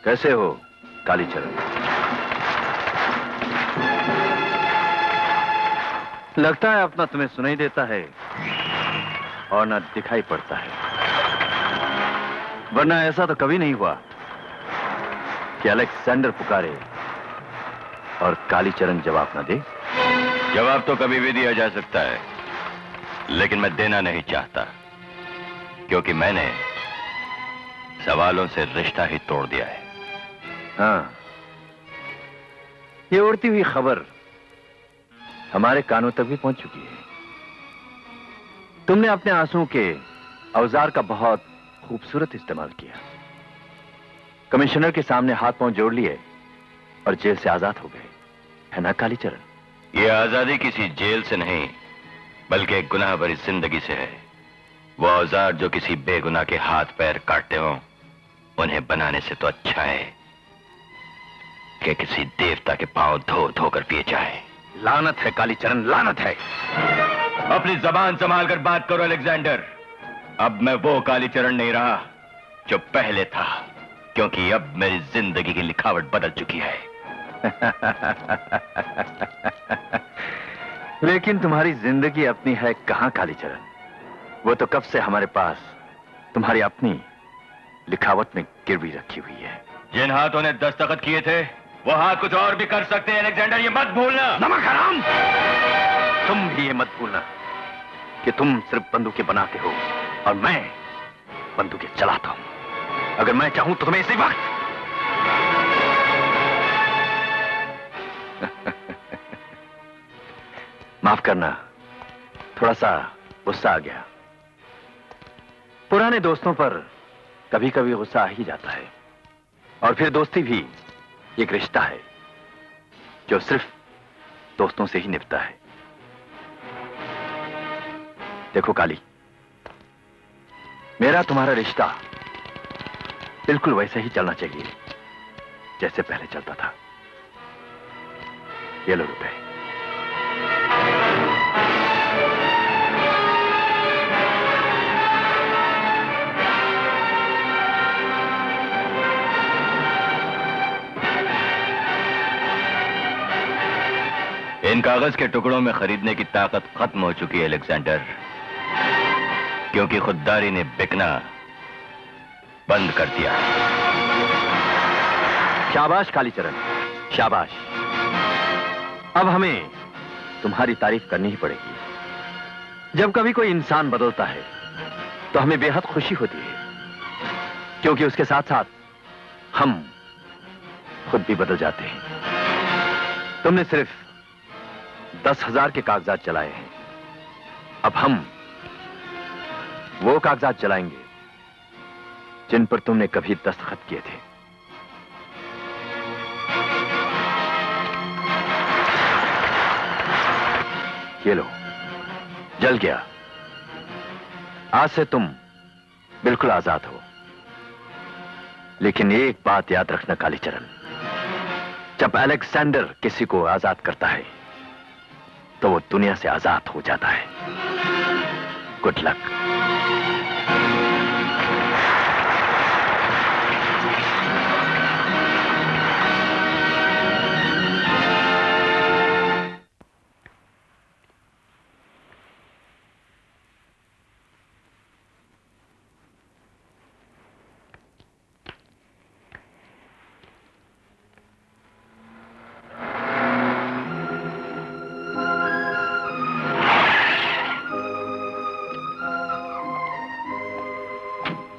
कैसे हो कालीचरण? लगता है अपना तुम्हें सुनाई देता है और ना दिखाई पड़ता है, वरना ऐसा तो कभी नहीं हुआ कि अलेक्जेंडर पुकारे और कालीचरण जवाब ना दे। जवाब तो कभी भी दिया जा सकता है, लेकिन मैं देना नहीं चाहता, क्योंकि मैंने सवालों से रिश्ता ही तोड़ दिया है। हाँ, ये उड़ती हुई खबर हमारे कानों तक भी पहुंच चुकी है। तुमने अपने आंसुओं के औजार का बहुत खूबसूरत इस्तेमाल किया, कमिश्नर के सामने हाथ पांव जोड़ लिए और जेल से आजाद हो गए, है ना कालीचरण? ये आजादी किसी जेल से नहीं, बल्कि एक गुनाह भरी जिंदगी से है। वो औजार जो किसी बेगुनाह के हाथ पैर काटते हो, उन्हें बनाने से तो अच्छा है कि किसी देवता के पांव धो धो कर पिए जाए। लानत है कालीचरण, लानत है। अपनी जबान संभाल कर बात करो अलेक्जेंडर। अब मैं वो कालीचरण नहीं रहा जो पहले था, क्योंकि अब मेरी जिंदगी की लिखावट बदल चुकी है। लेकिन तुम्हारी जिंदगी अपनी है कहां कालीचरण? वो तो कब से हमारे पास तुम्हारी अपनी लिखावट में गिरवी रखी हुई है। जिन हाथों ने दस्तखत किए थे, वो हाथ कुछ और भी कर सकते हैं अलेक्जेंडर, ये मत भूलना। नमक हराम! तुम भी ये मत भूलना कि तुम सिर्फ बंदूकें बनाते हो और मैं बंदूकें चलाता हूं। अगर मैं चाहूं तो तुम्हें इसी वक्त माफ करना, थोड़ा सा गुस्सा आ गया। पुराने दोस्तों पर कभी कभी गुस्सा आ ही जाता है, और फिर दोस्ती भी एक रिश्ता है जो सिर्फ दोस्तों से ही निभता है। देखो काली, मेरा तुम्हारा रिश्ता बिल्कुल वैसे ही चलना चाहिए जैसे पहले चलता था। ये लो रुपए। इन कागज के टुकड़ों में खरीदने की ताकत खत्म हो चुकी है अलेक्जेंडर, क्योंकि खुददारी ने बिकना बंद कर दिया। शाबाश कालीचरण, शाबाश। अब हमें तुम्हारी तारीफ करनी ही पड़ेगी। जब कभी कोई इंसान बदलता है तो हमें बेहद खुशी होती है, क्योंकि उसके साथ साथ हम खुद भी बदल जाते हैं। तुमने सिर्फ 10,000 के कागजात चलाए हैं, अब हम वो कागजात चलाएंगे जिन पर तुमने कभी दस्तखत किए थे। ये लो, जल गया। आज से तुम बिल्कुल आजाद हो। लेकिन एक बात याद रखना कालीचरण, जब अलेक्जेंडर किसी को आजाद करता है तो वो दुनिया से आजाद हो जाता है। Good luck.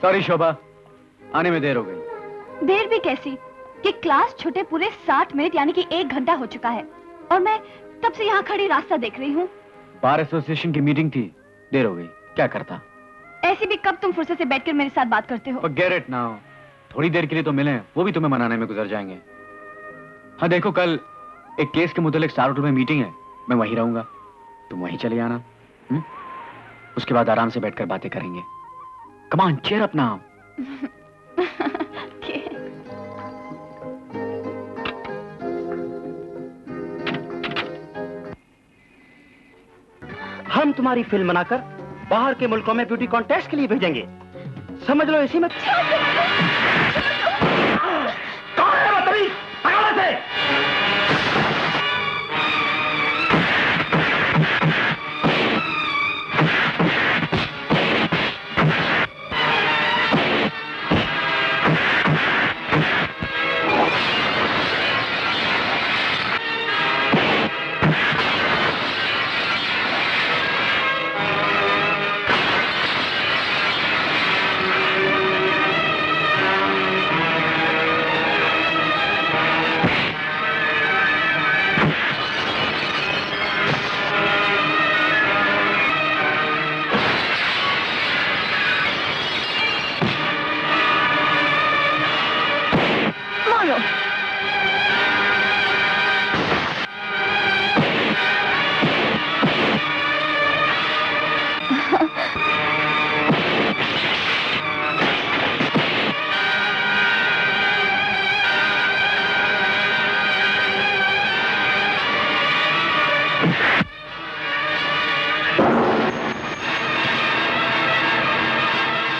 सॉरी शोभा, आने में देर हो गई। देर भी कैसी कि क्लास छूटे पूरे 60 मिनट यानी कि 1 घंटा हो चुका है और मैं तब से यहाँ खड़ी रास्ता देख रही हूँ। बार एसोसिएशन की मीटिंग थी, देर हो गई। क्या करता? ऐसे भी कब तुम फुर्सत से बैठकर मेरे साथ बात करते हो? Forget it now। थोड़ी देर के लिए तो मिले, वो भी तुम्हें मनाने में गुजर जाएंगे। हाँ देखो, कल एक केस के मुतालिक स्टार होटल में मीटिंग है, मैं वहीं रहूंगा, तुम वहीं चले आना। उसके बाद आराम से बैठकर बातें करेंगे। Come on, cheer up now। हम तुम्हारी फिल्म बनाकर बाहर के मुल्कों में ब्यूटी कॉन्टेस्ट के लिए भेजेंगे, समझ लो इसी में। कौन है बदतमीज? भगाओ इसे।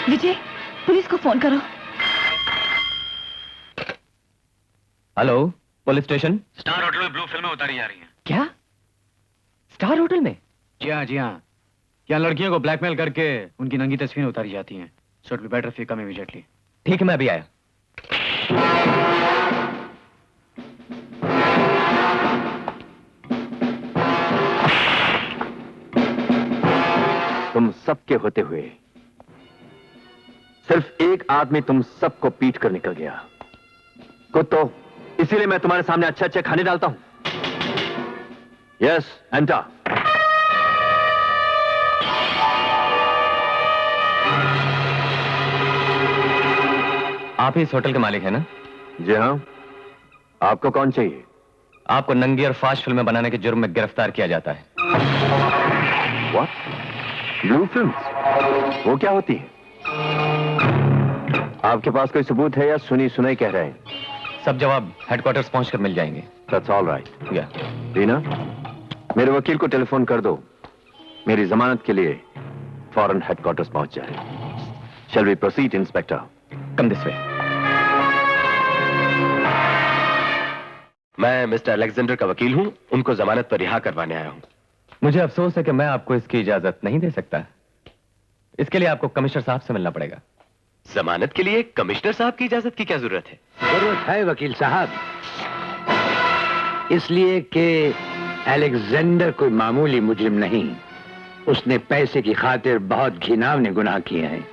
विजय, पुलिस को फोन करो। Hello, police station. Star hotel में ब्लू फिल्में उतारी जा रही हैं। क्या? स्टार होटल में? जी हाँ, जी हाँ। यहाँ लड़कियों को ब्लैकमेल करके उनकी नंगी तस्वीरें उतारी जाती हैं। So it be better if you come immediately. ठीक है, मैं अभी आया। तुम सबके होते हुए सिर्फ एक आदमी तुम सबको पीट कर निकल गया। कुत्तो, इसीलिए मैं तुम्हारे सामने अच्छे अच्छे खाने डालता हूं। Yes, enter. आप ही इस होटल के मालिक हैं ना? जी हाँ। आपको कौन चाहिए? आपको नंगी और फास्ट फिल्में बनाने के जुर्म में गिरफ्तार किया जाता है। What? Blue films? वो क्या होती है? आपके पास कोई सबूत है या सुनी सुनाई कह रहे हैं? सब जवाब हेडक्वार्टर्स पहुंचकर मिल जाएंगे। That's all right. या रीना, मेरे वकील को टेलीफोन कर दो, मेरी जमानत के लिए फौरन हेडक्वार्टर्स पहुंच जाए। Shall we proceed, inspector? Come this way. मैं मिस्टर अलेक्जेंडर का वकील हूं, उनको जमानत पर रिहा करवाने आया हूं। मुझे अफसोस है कि मैं आपको इसकी इजाजत नहीं दे सकता। इसके लिए आपको कमिश्नर साहब से मिलना पड़ेगा। जमानत के लिए कमिश्नर साहब की इजाजत की क्या जरूरत है? जरूरत है वकील साहब, इसलिए कि अलेक्जेंडर कोई मामूली मुजरिम नहीं, उसने पैसे की खातिर बहुत घिनौने गुनाह किए हैं,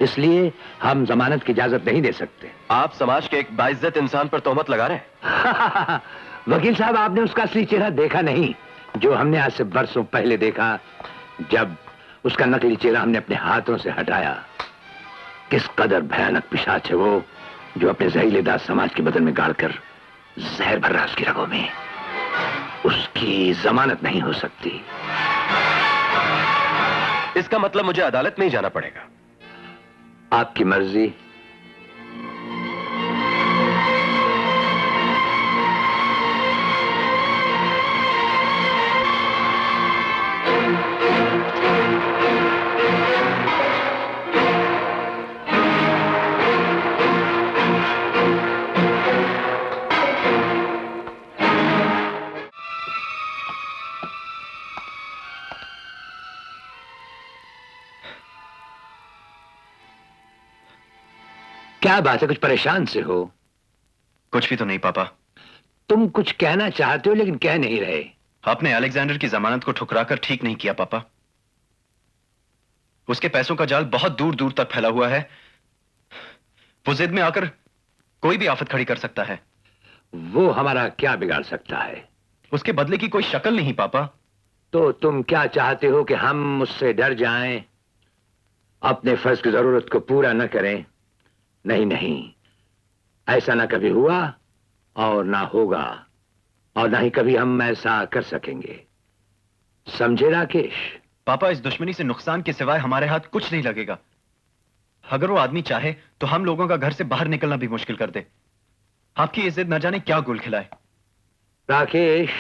इसलिए हम जमानत की इजाजत नहीं दे सकते। आप समाज के एक बाइज्जत इंसान पर तोहमत लगा रहे हैं। वकील साहब, आपने उसका असली चेहरा देखा नहीं, जो हमने आज से बरसों पहले देखा, जब उसका नकली चेहरा हमने अपने हाथों से हटाया। किस कदर भयानक पिशाच है वो, जो अपने जहरीले दांत समाज के बदन में गाड़कर जहर भर रहा है उसकी रगों में। उसकी जमानत नहीं हो सकती। इसका मतलब मुझे अदालत में ही जाना पड़ेगा। आपकी मर्जी। क्या बात है, कुछ परेशान से हो? कुछ भी तो नहीं पापा। तुम कुछ कहना चाहते हो लेकिन कह नहीं रहे। आपने अलेक्जेंडर की जमानत को ठुकराकर ठीक नहीं किया पापा। उसके पैसों का जाल बहुत दूर दूर तक फैला हुआ है। वो जिद में आकर कोई भी आफत खड़ी कर सकता है। वो हमारा क्या बिगाड़ सकता है? उसके बदले की कोई शक्ल नहीं पापा। तो तुम क्या चाहते हो कि हम उससे डर जाएं, अपने फर्ज की जरूरत को पूरा न करें? नहीं नहीं, ऐसा ना कभी हुआ और ना होगा, और ना ही कभी हम ऐसा कर सकेंगे। समझे राकेश? पापा, इस दुश्मनी से नुकसान के सिवाय हमारे हाथ कुछ नहीं लगेगा। अगर वो आदमी चाहे तो हम लोगों का घर से बाहर निकलना भी मुश्किल कर दे। आपकी ये जिद न जाने क्या गुल खिलाए। राकेश,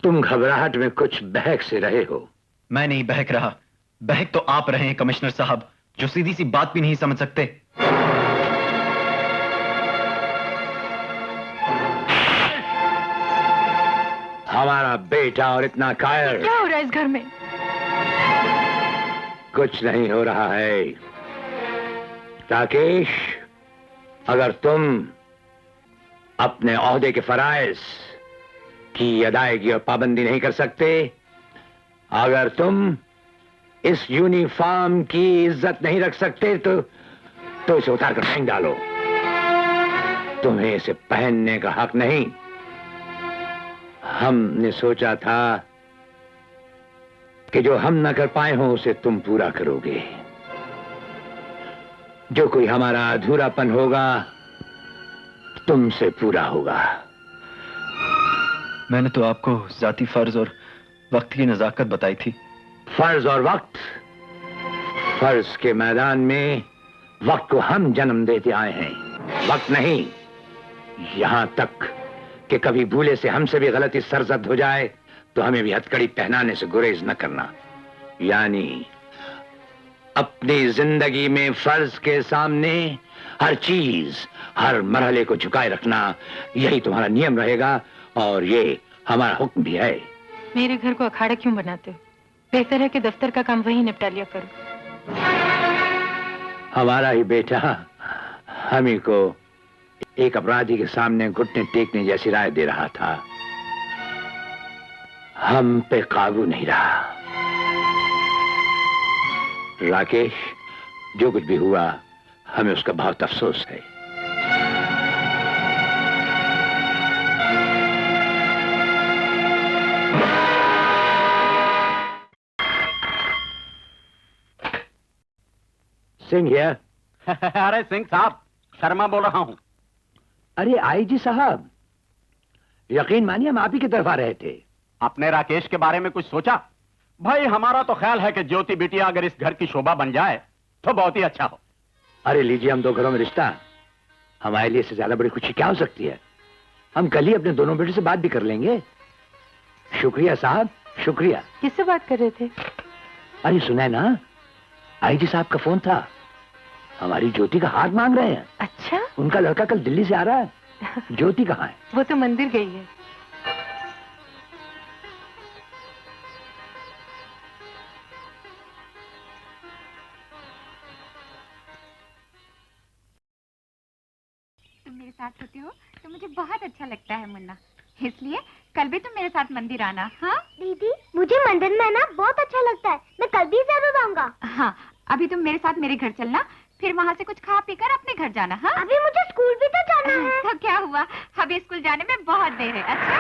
तुम घबराहट में कुछ बहक से रहे हो। मैं नहीं बहक रहा। बहक तो आप रहे हैं कमिश्नर साहब, जो सीधी सी बात भी नहीं समझ सकते। हमारा बेटा और इतना कायर। क्या हो रहा है इस घर में? कुछ नहीं हो रहा है राकेश। अगर तुम अपने ओहदे के फराइज की अदायगी और पाबंदी नहीं कर सकते, अगर तुम इस यूनिफॉर्म की इज्जत नहीं रख सकते, तो इसे उतार कर फेंक डालो। तुम्हें इसे पहनने का हक नहीं। हमने सोचा था कि जो हम ना कर पाए हो उसे तुम पूरा करोगे। जो कोई हमारा अधूरापन होगा तुमसे पूरा होगा। मैंने तो आपको जाती फर्ज और वक्त की नजाकत बताई थी। फर्ज और वक्त? फर्ज के मैदान में वक्त को हम जन्म देते आए हैं, वक्त नहीं। यहां तक कि कभी भूले से हमसे भी गलती सरजद हो जाए तो हमें भी हथकड़ी पहनाने से गुरेज न करना। यानी अपनी जिंदगी में फर्ज के सामने हर चीज, हर मरहले को झुकाए रखना, यही तुम्हारा नियम रहेगा और ये हमारा हुक्म भी है। मेरे घर को अखाड़ा क्यों बनाते हो? बेहतर है कि दफ्तर का काम वहीं निपटा लिया करो। हमारा ही बेटा हम ही को एक अपराधी के सामने घुटने टेकने जैसी राय दे रहा था। हम पे काबू नहीं रहा। राकेश, जो कुछ भी हुआ हमें उसका बहुत अफसोस है। सिंह हियर। अरे सिंह साहब, शर्मा बोल रहा हूं। अरे आईजी साहब, यकीन मानिए हम आप ही की तरफ आ रहे थे। आपने राकेश के बारे में कुछ सोचा? भाई हमारा तो ख्याल है कि ज्योति बिटिया अगर इस घर की शोभा बन जाए तो बहुत ही अच्छा हो। अरे लीजिए, हम दो घरों में रिश्ता, हमारे लिए इससे ज्यादा बड़ी खुशी क्या हो सकती है? हम कल ही अपने दोनों बेटों से बात भी कर लेंगे। शुक्रिया साहब, शुक्रिया। किससे बात कर रहे थे? अरे सुना है ना, आईजी साहब का फोन था। हमारी ज्योति का हाथ मांग रहे हैं। अच्छा? उनका लड़का कल दिल्ली से आ रहा है। ज्योति कहाँ है? वो तो मंदिर गई है। तुम मेरे साथ होते हो तो मुझे बहुत अच्छा लगता है मुन्ना। इसलिए कल भी तुम मेरे साथ मंदिर आना। हाँ दीदी, मुझे मंदिर में आना बहुत अच्छा लगता है। मैं कल भी जरूर आऊंगा। हाँ, अभी तुम मेरे साथ मेरे घर चलना, फिर वहाँ से कुछ खा पी कर अपने घर जाना। हाँ, अभी मुझे स्कूल भी तो जाना है। तो क्या हुआ, अभी स्कूल जाने में बहुत देर है। अच्छा,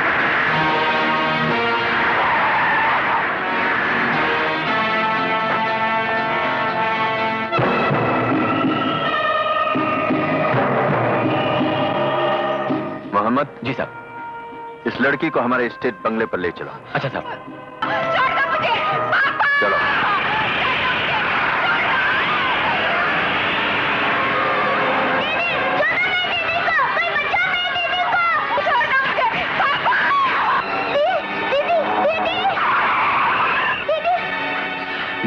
मोहम्मद जी साहब। इस लड़की को हमारे स्टेट बंगले पर ले चलो। अच्छा साहब। छोड़ दो मुझे। पापा! चलो।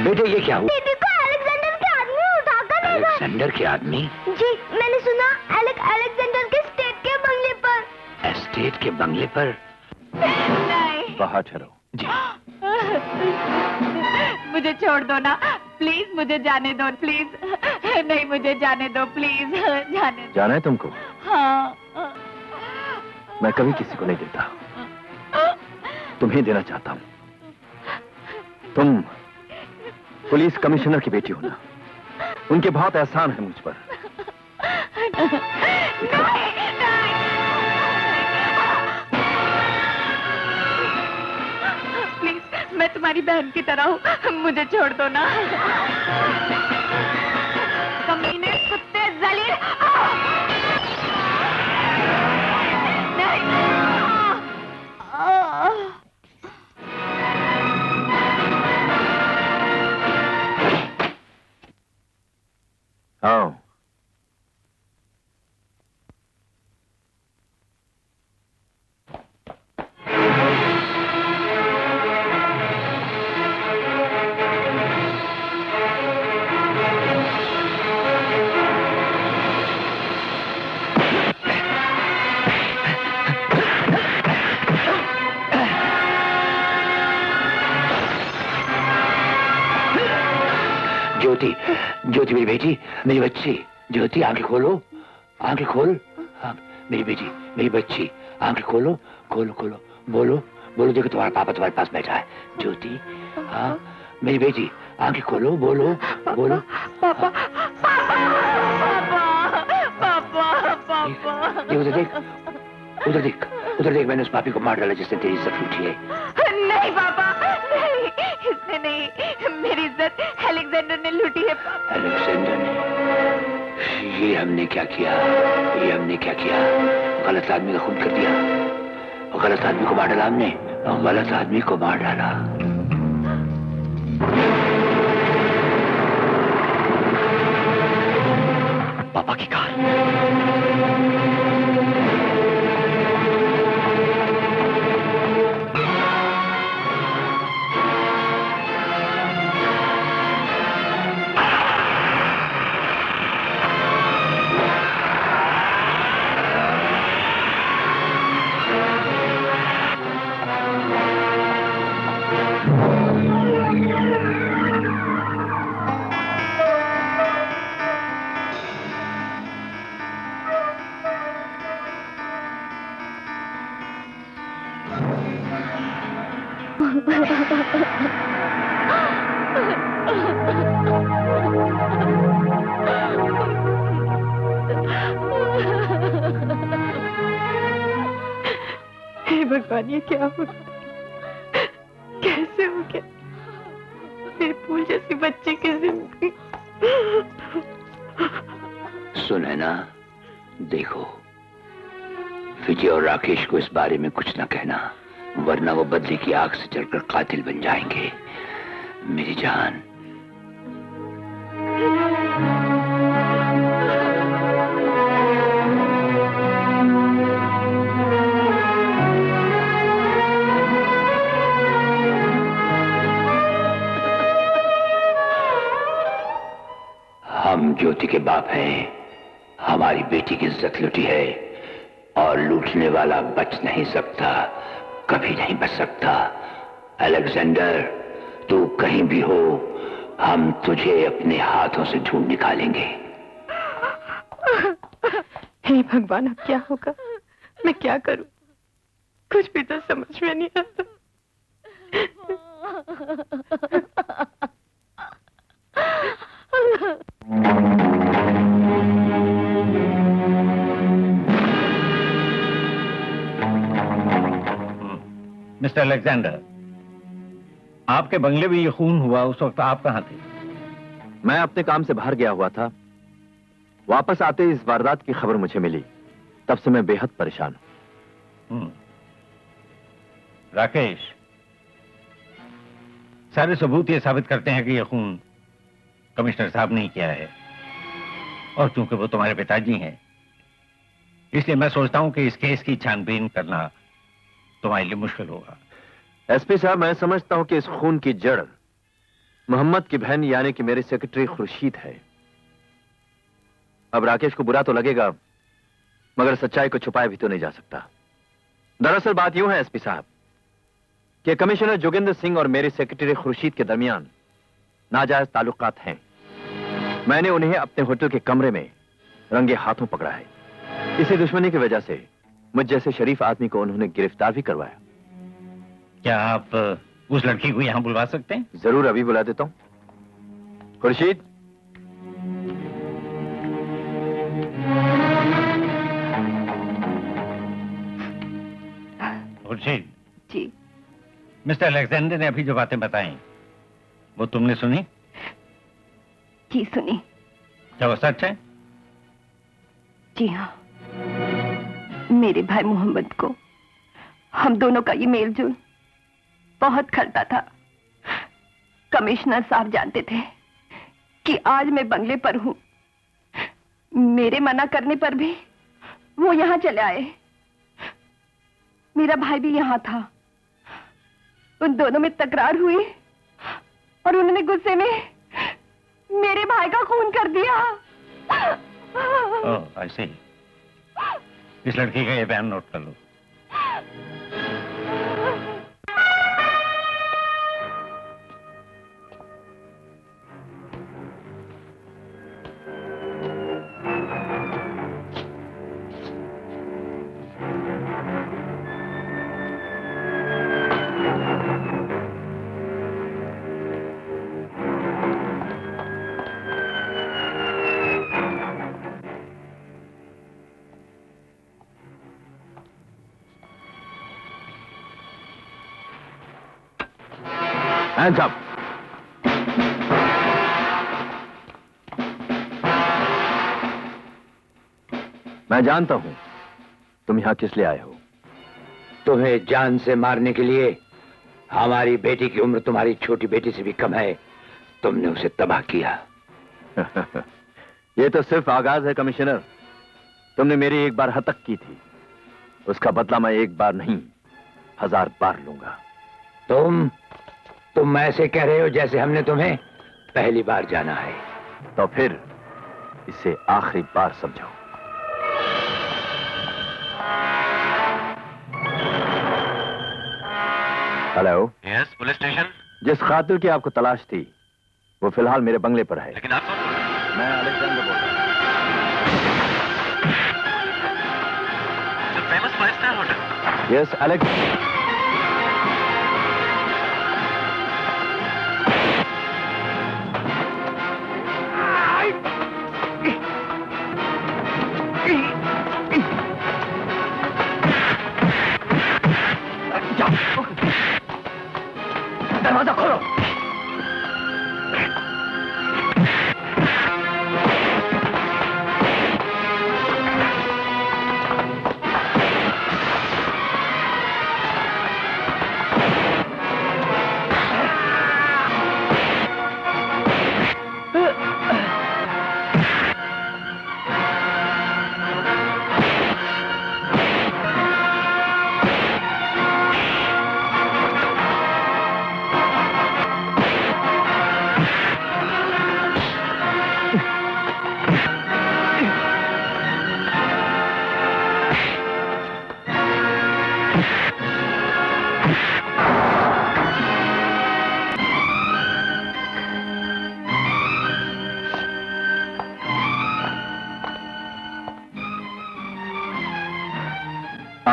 बेटे ये क्या हुआ? दीदी को अलेक्जेंडर के आदमी उठाकर ले गए। अलेक्जेंडर के आदमी? जी, मैंने सुना अलेक्जेंडर के स्टेट के बंगले पर। एस्टेट के बंगले पर? नहीं, बाहर ठहरो। जी। मुझे छोड़ दो ना, प्लीज मुझे जाने दो, प्लीज। नहीं, मुझे जाने दो, प्लीज जाने दो। जाना है तुमको? हाँ। मैं कभी किसी को नहीं देता, तुम्हें देना चाहता हूँ। तुम पुलिस कमिश्नर की बेटी हो ना, उनके बहुत एहसान है मुझ पर। प्लीज, मैं तुम्हारी बहन की तरह हूँ, मुझे छोड़ दो ना। कमीने, कुत्ते, जलील। नहीं। आओ। ज्योति, ज्योति मेरी बेटी, मेरी बच्ची। ज्योति आंखें खोलो, आंखें खोल। हाँ, मेरी बेटी, मेरी बच्ची, आंखें खोलो, खोलो खोलो। बोलो, बोलो। देखो तुम्हारा पापा तुम्हारे पास बैठा है। ज्योति, हाँ मेरी बेटी, आंखें खोलो, बोलो बोलो। पापा, पापा, पापा। ये उधर देख, उधर देख, उधर देख। मैंने उस पापी को मार डाला जिसने तेरी इज्जत लूटी है। नहीं पापा, नहीं, इसने नहीं, मेरी इज्जत अलेक्जेंडर ने लूटी है। अलेक्जेंडर ने? ये हमने क्या किया, ये हमने क्या किया? गलत आदमी का खून कर दिया, गलत आदमी को मार डाला हमने, गलत आदमी को मार डाला। पापा की कार। हे भगवान, ये क्या हो गया? कैसे हो गया? मेरे फूल जैसी बच्चे की जिंदगी। सुन है ना, देखो विजय और राकेश को इस बारे में कुछ ना कहना, वरना वो बदले की आग से जलकर कातिल बन जाएंगे। मेरी जान। हम ज्योति के बाप हैं, हमारी बेटी की इज्जत लूटी है और लूटने वाला बच नहीं सकता, कभी नहीं बच सकता। अलेक्जेंडर, तू कहीं भी हो, हम तुझे अपने हाथों से ढूंढ निकालेंगे। हे भगवान, अब क्या होगा? मैं क्या करूं? कुछ भी तो समझ में नहीं आता। मिस्टर अलेक्जेंडर, आपके बंगले में ये खून हुआ, उस वक्त आप कहाँ थे? मैं अपने काम से बाहर गया हुआ था। वापस आते इस वारदात की खबर मुझे मिली। तब से मैं बेहद परेशान हूं। राकेश, सारे सबूत ये साबित करते हैं कि ये खून कमिश्नर साहब ने किया है, और क्योंकि वो तुम्हारे पिताजी हैं, इसलिए मैं सोचता हूं कि इस केस की छानबीन करना तुम्हारे लिए मुश्किल होगा। एसपी साहब, मैं समझता हूं कि इस खून की जड़ मोहम्मद की बहन यानी कि मेरे सेक्रेटरी खुर्शीद है। अब राकेश को बुरा तो लगेगा, मगर सच्चाई को छुपाया भी तो नहीं जा सकता। दरअसल बात यूं है एसपी साहब कि कमिश्नर जोगिंदर सिंह और मेरे सेक्रेटरी खुर्शीद के दरमियान नाजायज ताल्लुकात हैं। मैंने उन्हें अपने होटल के कमरे में रंगे हाथों पकड़ा है। इसी दुश्मनी की वजह से मुझ जैसे शरीफ आदमी को उन्होंने गिरफ्तार भी करवाया। क्या आप उस लड़की को यहां बुलवा सकते हैं? जरूर, अभी बुला देता हूं। खुर्शीद, खुर्शीद जी। मिस्टर अलेक्जेंडर ने अभी जो बातें बताई वो तुमने सुनी? जी सुनी। क्या वो सच है? जी हाँ, मेरे भाई मोहम्मद को हम दोनों का ये मेल जोल बहुत खलता था। कमिश्नर साहब जानते थे कि आज मैं बंगले पर हूं। मेरे मना करने पर भी वो यहां चले आए। मेरा भाई भी यहां था। उन दोनों में तकरार हुई और उन्होंने गुस्से में मेरे भाई का खून कर दिया। ओह, ऐसे ही। इस लड़की का ये बयान नोट कर लो। Hands up. मैं जानता हूं तुम यहां किस लिए आए हो। तुम्हें जान से मारने के लिए। हमारी बेटी की उम्र तुम्हारी छोटी बेटी से भी कम है। तुमने उसे तबाह किया। यह तो सिर्फ आगाज है कमिश्नर। तुमने मेरी एक बार हतक की थी, उसका बदला मैं एक बार नहीं 1000 बार लूंगा। तुम ऐसे कह रहे हो जैसे हमने तुम्हें पहली बार जाना है। तो फिर इसे आखिरी बार समझो। हेलो। Yes, police station. जिस खातिर की आपको तलाश थी वो फिलहाल मेरे बंगले पर है। लेकिन आप कौन बोल रहे हैं? मैं अलेक्जेंडर बोल रहा हूं। Famous 5 star hotel. Yes, Alex. दरवाजा खोलो।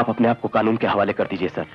आप अपने आप को कानून के हवाले कर दीजिए सर।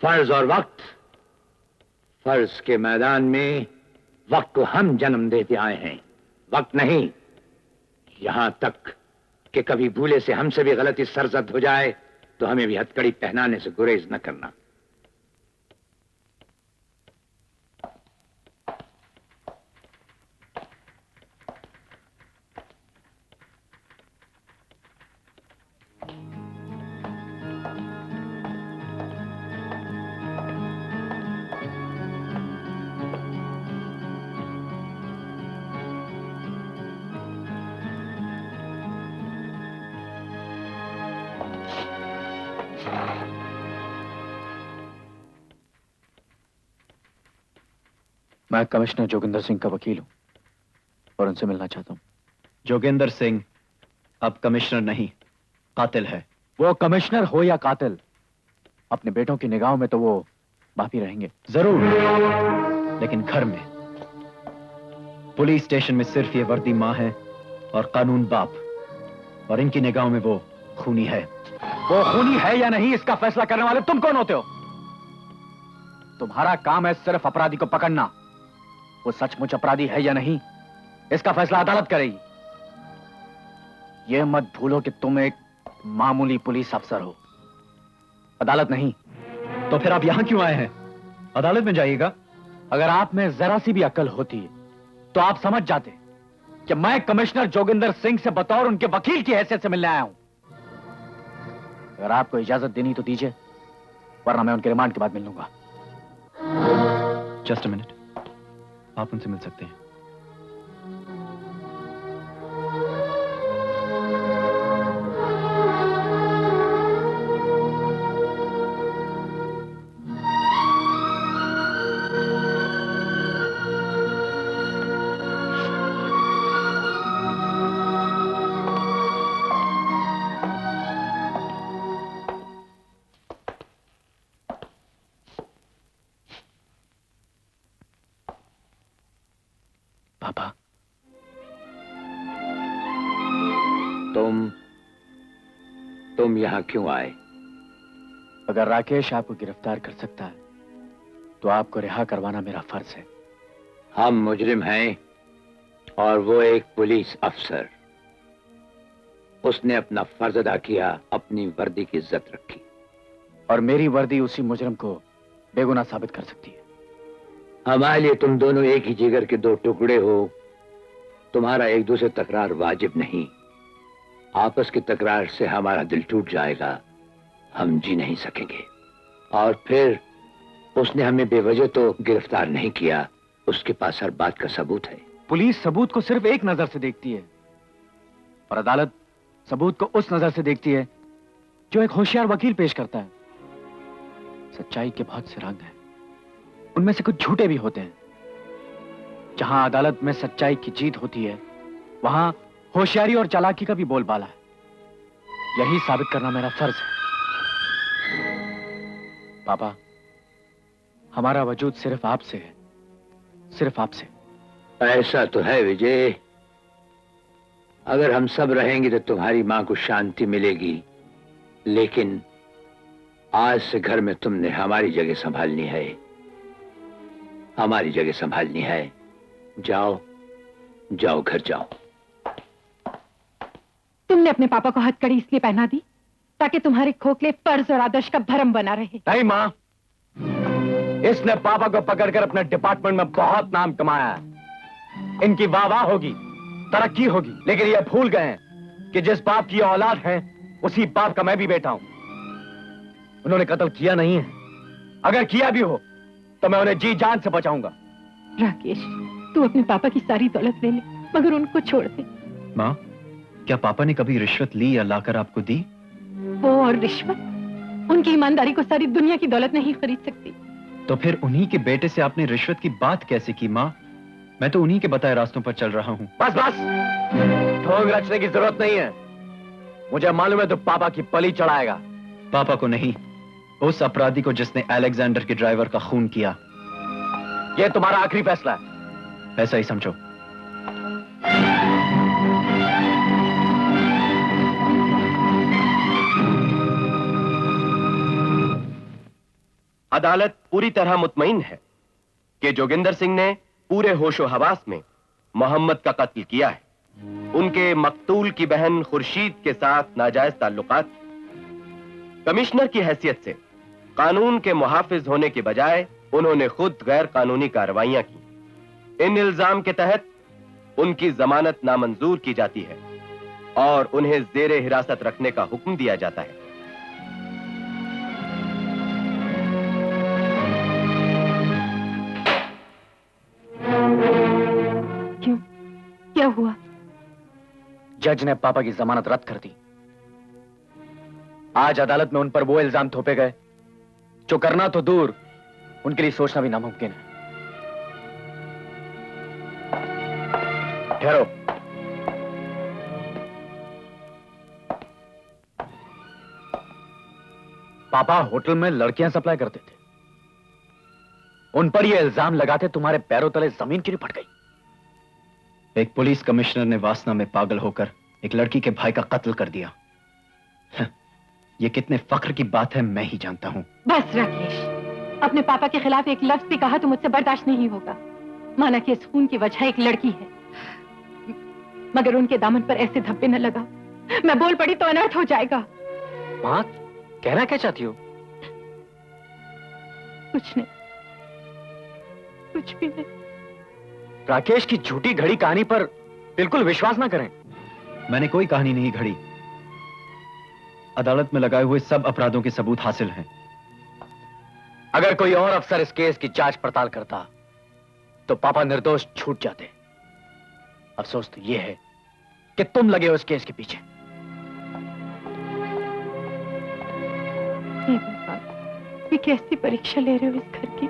फर्ज और वक्त, फर्ज के मैदान में वक्त को हम जन्म देते आए हैं, वक्त नहीं। यहां तक कि कभी भूले से हमसे भी गलती सरजद हो जाए तो हमें भी हथकड़ी पहनाने से गुरेज न करना। मैं कमिश्नर जोगिंदर सिंह का वकील हूं और उनसे मिलना चाहता हूं। जोगिंदर सिंह अब कमिश्नर नहीं, कातिल है। वो कमिश्नर हो या कातिल, अपने बेटों की निगाहों में तो वो माफी रहेंगे जरूर, लेकिन घर में, पुलिस स्टेशन में सिर्फ ये वर्दी मां है और कानून बाप, और इनकी निगाहों में वो खूनी है। वो खूनी है या नहीं इसका फैसला करने वाले तुम कौन होते हो? तुम्हारा काम है सिर्फ अपराधी को पकड़ना। वो सचमुच अपराधी है या नहीं इसका फैसला अदालत करेगी। यह मत भूलो कि तुम एक मामूली पुलिस अफसर हो, अदालत नहीं। तो फिर आप यहां क्यों आए हैं? अदालत में जाइएगा। अगर आप में जरा सी भी अक्ल होती तो आप समझ जाते कि मैं कमिश्नर जोगिंदर सिंह से बतौर उनके वकील की हैसियत से मिलने आया हूं। अगर आपको इजाजत देनी तो दीजिए, वरना मैं उनके रिमांड के बाद मिल लूंगा। जस्ट अ मिनट, आप उनसे मिल सकते हैं। पापा, तुम यहां क्यों आए? अगर राकेश आपको गिरफ्तार कर सकता है तो आपको रिहा करवाना मेरा फर्ज है। हम मुजरिम हैं और वो एक पुलिस अफसर। उसने अपना फर्ज अदा किया, अपनी वर्दी की इज्जत रखी, और मेरी वर्दी उसी मुजरिम को बेगुनाह साबित कर सकती है। हमारे लिए तुम दोनों एक ही जिगर के दो टुकड़े हो। तुम्हारा एक दूसरे तकरार वाजिब नहीं। आपस की तकरार से हमारा दिल टूट जाएगा, हम जी नहीं सकेंगे। और फिर उसने हमें बेवजह तो गिरफ्तार नहीं किया, उसके पास हर बात का सबूत है। पुलिस सबूत को सिर्फ एक नजर से देखती है और अदालत सबूत को उस नजर से देखती है जो एक होशियार वकील पेश करता है। सच्चाई के बहुत से रंग हैं, उनमें से कुछ झूठे भी होते हैं। जहां अदालत में सच्चाई की जीत होती है, वहां होशियारी और चालाकी का भी बोलबाला है। यही साबित करना मेरा फर्ज है। पापा, हमारा वजूद सिर्फ आपसे है, सिर्फ आपसे। ऐसा तो है विजय, अगर हम सब रहेंगे तो तुम्हारी मां को शांति मिलेगी, लेकिन आज से घर में तुमने हमारी जगह संभालनी है, हमारी जगह संभालनी है। जाओ जाओ, घर जाओ। तुमने अपने पापा को हथकड़ी इसलिए पहना दी ताकि तुम्हारे खोखले फर्ज और आदर्श का भरम बना रहे। नहीं मां, इसने पापा को पकड़कर अपने डिपार्टमेंट में बहुत नाम कमाया है। इनकी वाह होगी, तरक्की होगी, लेकिन ये भूल गए हैं कि जिस बाप की औलाद है उसी बाप का मैं भी बेटा हूं। उन्होंने कत्ल किया नहीं है, अगर किया भी हो तो मैं उन्हें जी जान से बचाऊंगा। राकेश, तू अपने पापा की सारी दौलत ले ले, मगर उनको छोड़ दे। मां, क्या पापा ने कभी रिश्वत ली या लाकर आपको दी? वो और रिश्वत, उनकी ईमानदारी को सारी दुनिया की दौलत नहीं खरीद सकती। तो फिर उन्हीं के बेटे से आपने रिश्वत की बात कैसे की मां? मैं तो उन्हीं के बताए रास्तों पर चल रहा हूं। बस बस, ढोंग रचने की जरूरत नहीं है। मुझे मालूम है तो पापा की पली चढ़ाएगा। पापा को नहीं, उस अपराधी को जिसने अलेक्जेंडर के ड्राइवर का खून किया। यह तुम्हारा आखिरी फैसला है, ऐसा ही समझो। अदालत पूरी तरह मुतमईन है कि जोगिंदर सिंह ने पूरे होशो हवास में मोहम्मद का कत्ल किया है। उनके मकतूल की बहन खुर्शीद के साथ नाजायज ताल्लुकात। कमिश्नर की हैसियत से कानून के मुहाफिज होने के बजाय उन्होंने खुद गैर कानूनी कार्रवाइयां की। इन इल्जाम के तहत उनकी जमानत नामंजूर की जाती है और उन्हें जेरे हिरासत रखने का हुक्म दिया जाता है। क्यों, क्या हुआ? जज ने पापा की जमानत रद्द कर दी। आज अदालत में उन पर वो इल्जाम थोपे गए जो करना तो दूर, उनके लिए सोचना भी नामुमकिन है। ठहरो। पापा होटल में लड़कियां सप्लाई करते थे, उन पर यह इल्जाम लगाते तुम्हारे पैरों तले जमीन क्यों फट गई? एक पुलिस कमिश्नर ने वासना में पागल होकर एक लड़की के भाई का कत्ल कर दिया। ये कितने फख्र की बात है मैं ही जानता हूं। बस राकेश, अपने पापा के खिलाफ एक लफ्ज भी कहा तो मुझसे बर्दाश्त नहीं होगा। माना कि इस खून की वजह एक लड़की है, मगर उनके दामन पर ऐसे धब्बे न लगा, मैं बोल पड़ी तो अनर्थ हो जाएगा। मां, कहना क्या चाहती हो? कुछ नहीं, कुछ भी नहीं। राकेश की झूठी घड़ी कहानी पर बिल्कुल विश्वास ना करें। मैंने कोई कहानी नहीं घड़ी। अदालत में लगाए हुए सब अपराधों के सबूत हासिल हैं। अगर कोई और अफसर इस केस की जांच पड़ताल करता तो पापा निर्दोष छूट जाते। अफसोस तो यह है कि तुम लगे हो इस केस के पीछे। ये कैसी परीक्षा ले रहे हो इस घर की?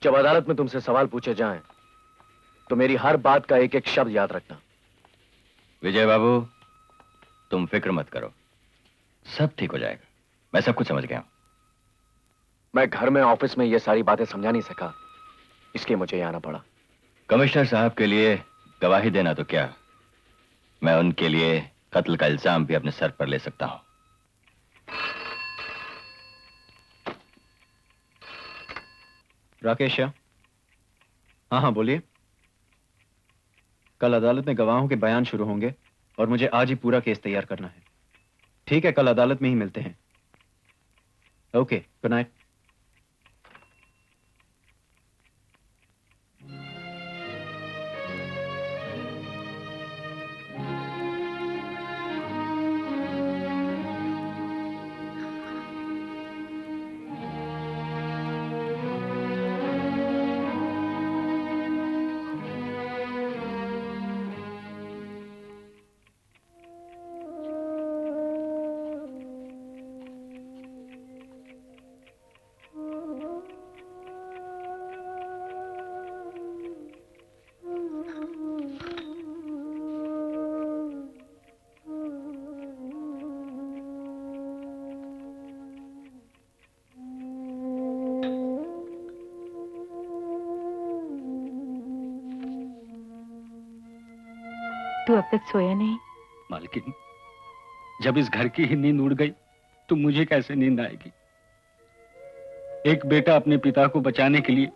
जब अदालत में तुमसे सवाल पूछे जाएं, तो मेरी हर बात का एक एक शब्द याद रखना। विजय बाबू, तुम फिक्र मत करो, सब ठीक हो जाएगा। मैं सब कुछ समझ गया हूं। मैं घर में ऑफिस में ये सारी बातें समझा नहीं सका, इसलिए मुझे यहाँ आना पड़ा। कमिश्नर साहब के लिए गवाही देना तो क्या, मैं उनके लिए कत्ल का इल्जाम भी अपने सर पर ले सकता हूं। राकेश, हाँ हाँ बोलिए। कल अदालत में गवाहों के बयान शुरू होंगे और मुझे आज ही पूरा केस तैयार करना है। ठीक है, कल अदालत में ही मिलते हैं। Okay, good night. तू अब तक सोया नहीं? मालकिन, जब इस घर की ही नींद उड़ गई तो मुझे कैसे नींद आएगी? एक बेटा अपने पिता को बचाने के लिए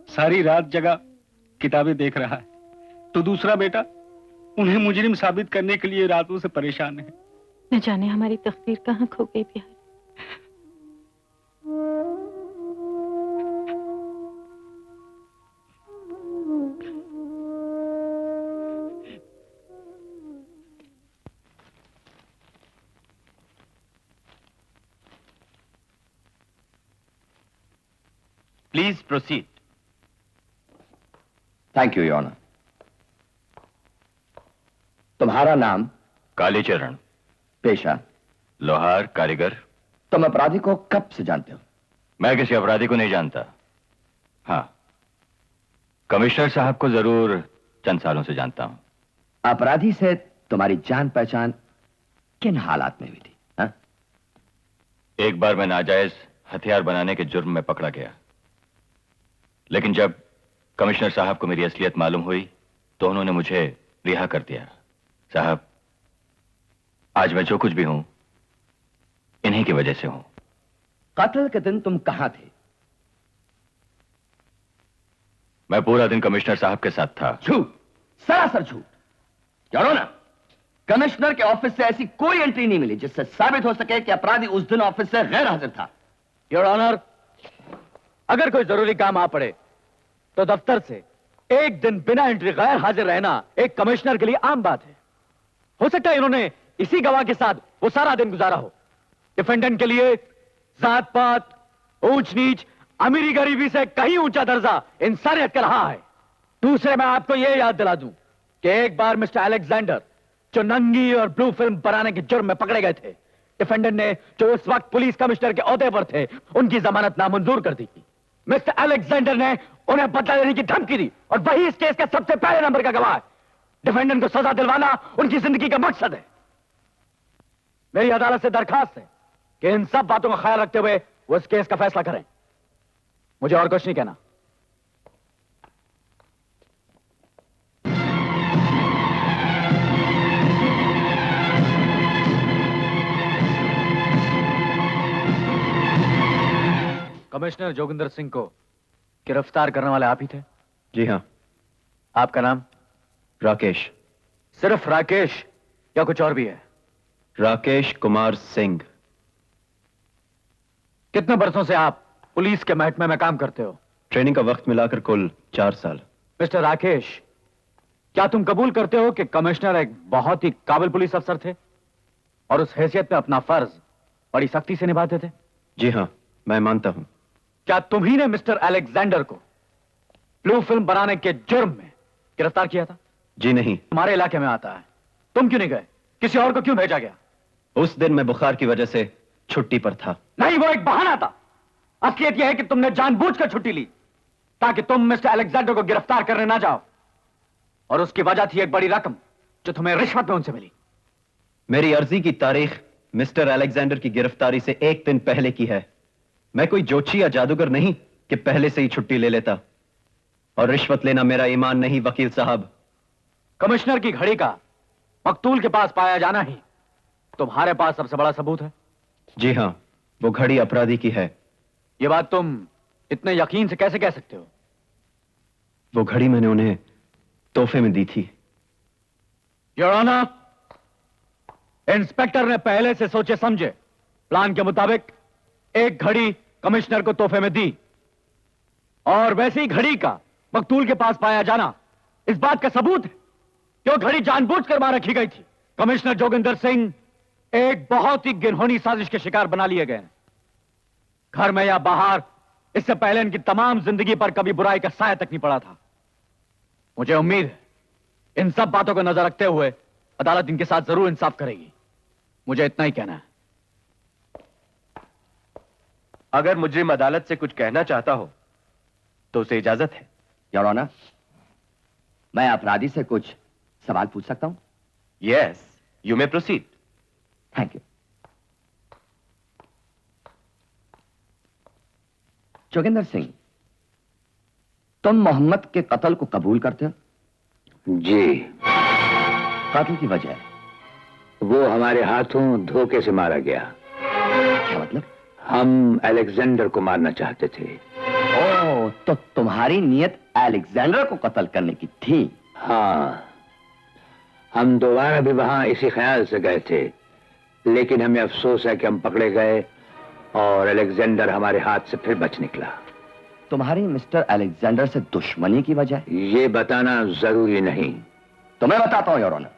सारी रात जगा किताबें देख रहा है, तो दूसरा बेटा उन्हें मुजरिम साबित करने के लिए रातों से परेशान है। न जाने हमारी तकदीर कहाँ खो गई प्यार। Please proceed. Thank you your honour. तुम्हारा नाम? कालीचरण। पेशा? लोहार कारीगर। तुम अपराधी को कब से जानते हो? मैं किसी अपराधी को नहीं जानता। हाँ, कमिश्नर साहब को जरूर चंद सालों से जानता हूं। अपराधी से तुम्हारी जान पहचान किन हालात में हुई थी? हा? एक बार मैं नाजायज हथियार बनाने के जुर्म में पकड़ा गया, लेकिन जब कमिश्नर साहब को मेरी असलियत मालूम हुई तो उन्होंने मुझे रिहा कर दिया। साहब, आज मैं जो कुछ भी हूं इन्हीं की वजह से हूं। कत्ल के दिन तुम कहां थे? मैं पूरा दिन कमिश्नर साहब के साथ था। झूठ, सरासर झूठ। यारो ना, कमिश्नर के ऑफिस से ऐसी कोई एंट्री नहीं मिली जिससे साबित हो सके कि अपराधी उस दिन ऑफिस से गैर हाजिर था। योर ऑनर, अगर कोई जरूरी काम आ पड़े तो दफ्तर से एक दिन बिना एंट्री गैर हाजिर रहना एक कमिश्नर के लिए आम बात है। हो सकता है इन्होंने इसी गवाह के साथ वो सारा दिन गुजारा हो। डिफेंडेंट के लिए जात पात, ऊंच नीच, अमीरी गरीबी से कहीं ऊंचा दर्जा इंसानियत का रहा है। दूसरे, मैं आपको यह याद दिला दूं कि एक बार मिस्टर अलेक्जेंडर जो नंगी और ब्लू फिल्म बनाने के जुर्म में पकड़े गए थे, डिफेंडेंट ने जो उस वक्त पुलिस कमिश्नर के ओहदे पर थे उनकी जमानत नामंजूर कर दी। मिस्टर अलेक्जेंडर ने उन्हें बदला देने की धमकी दी और वही इस केस का सबसे पहले नंबर का गवाह है। डिफेंडेंट को सजा दिलवाना उनकी जिंदगी का मकसद है। मेरी अदालत से दरखास्त है कि इन सब बातों का ख्याल रखते हुए वो इस केस का फैसला करें। मुझे और कुछ नहीं कहना। कमिश्नर जोगिंदर सिंह को गिरफ्तार करने वाले आप ही थे? जी हां। आपका नाम? राकेश। सिर्फ राकेश या कुछ और भी है? राकेश कुमार सिंह। कितने बरसों से आप पुलिस के महकमे में काम करते हो? ट्रेनिंग का वक्त मिलाकर कुल 4 साल। मिस्टर राकेश, क्या तुम कबूल करते हो कि कमिश्नर एक बहुत ही काबिल पुलिस अफसर थे और उस हैसियत में अपना फर्ज बड़ी सख्ती से निभाते थे? जी हां, मैं मानता हूं। क्या तुम ही ने मिस्टर अलेक्जेंडर को ब्लू फिल्म बनाने के जुर्म में गिरफ्तार किया था? जी नहीं। हमारे इलाके में आता है, तुम क्यों नहीं गए? किसी और को क्यों भेजा गया? उस दिन मैं बुखार की वजह से छुट्टी पर था। नहीं, वो एक बहाना था। असलियत यह है कि तुमने जानबूझकर छुट्टी ली ताकि तुम मिस्टर अलेक्जेंडर को गिरफ्तार करने ना जाओ, और उसकी वजह थी एक बड़ी रकम जो तुम्हें रिश्वत में उनसे मिली। मेरी अर्जी की तारीख मिस्टर अलेक्जेंडर की गिरफ्तारी से 1 दिन पहले की है। मैं कोई जोची या जादूगर नहीं कि पहले से ही छुट्टी ले लेता। और रिश्वत लेना मेरा ईमान नहीं वकील साहब। कमिश्नर की घड़ी का मकतूल के पास पाया जाना ही तुम्हारे पास सबसे बड़ा सबूत है। जी हां, वो घड़ी अपराधी की है। ये बात तुम इतने यकीन से कैसे कह सकते हो? वो घड़ी मैंने उन्हें तोहफे में दी थी। योर ऑनर, इंस्पेक्टर ने पहले से सोचे समझे प्लान के मुताबिक एक घड़ी कमिश्नर को तोहफे में दी, और वैसे ही घड़ी का मकतूल के पास पाया जाना इस बात का सबूत है कि वो घड़ी जानबूझकर वहां रखी गई थी। कमिश्नर जोगिंदर सिंह एक बहुत ही गिनहोनी साजिश के शिकार बना लिए गए हैं। घर में या बाहर इससे पहले इनकी तमाम जिंदगी पर कभी बुराई का साया तक नहीं पड़ा था। मुझे उम्मीद है इन सब बातों को नजर रखते हुए अदालत इनके साथ जरूर इंसाफ करेगी। मुझे इतना ही कहना है। अगर मुजरिम अदालत से कुछ कहना चाहता हो तो उसे इजाजत है। योर ऑनर, मैं अपराधी से कुछ सवाल पूछ सकता हूं? Yes, you may proceed. Thank you. Joginder Singh, तुम मोहम्मद के कत्ल को कबूल करते हो? जी। कत्ल की वजह? वो हमारे हाथों धोखे से मारा गया। क्या मतलब? हम अलेक्जेंडर को मारना चाहते थे। ओह, तो तुम्हारी नीयत अलेक्जेंडर को कत्ल करने की थी? हाँ, हम दोबारा भी वहां इसी ख्याल से गए थे, लेकिन हमें अफसोस है कि हम पकड़े गए और अलेक्जेंडर हमारे हाथ से फिर बच निकला। तुम्हारी मिस्टर अलेक्जेंडर से दुश्मनी की वजह? ये बताना जरूरी नहीं। तो मैं बताता हूं योर ऑनर।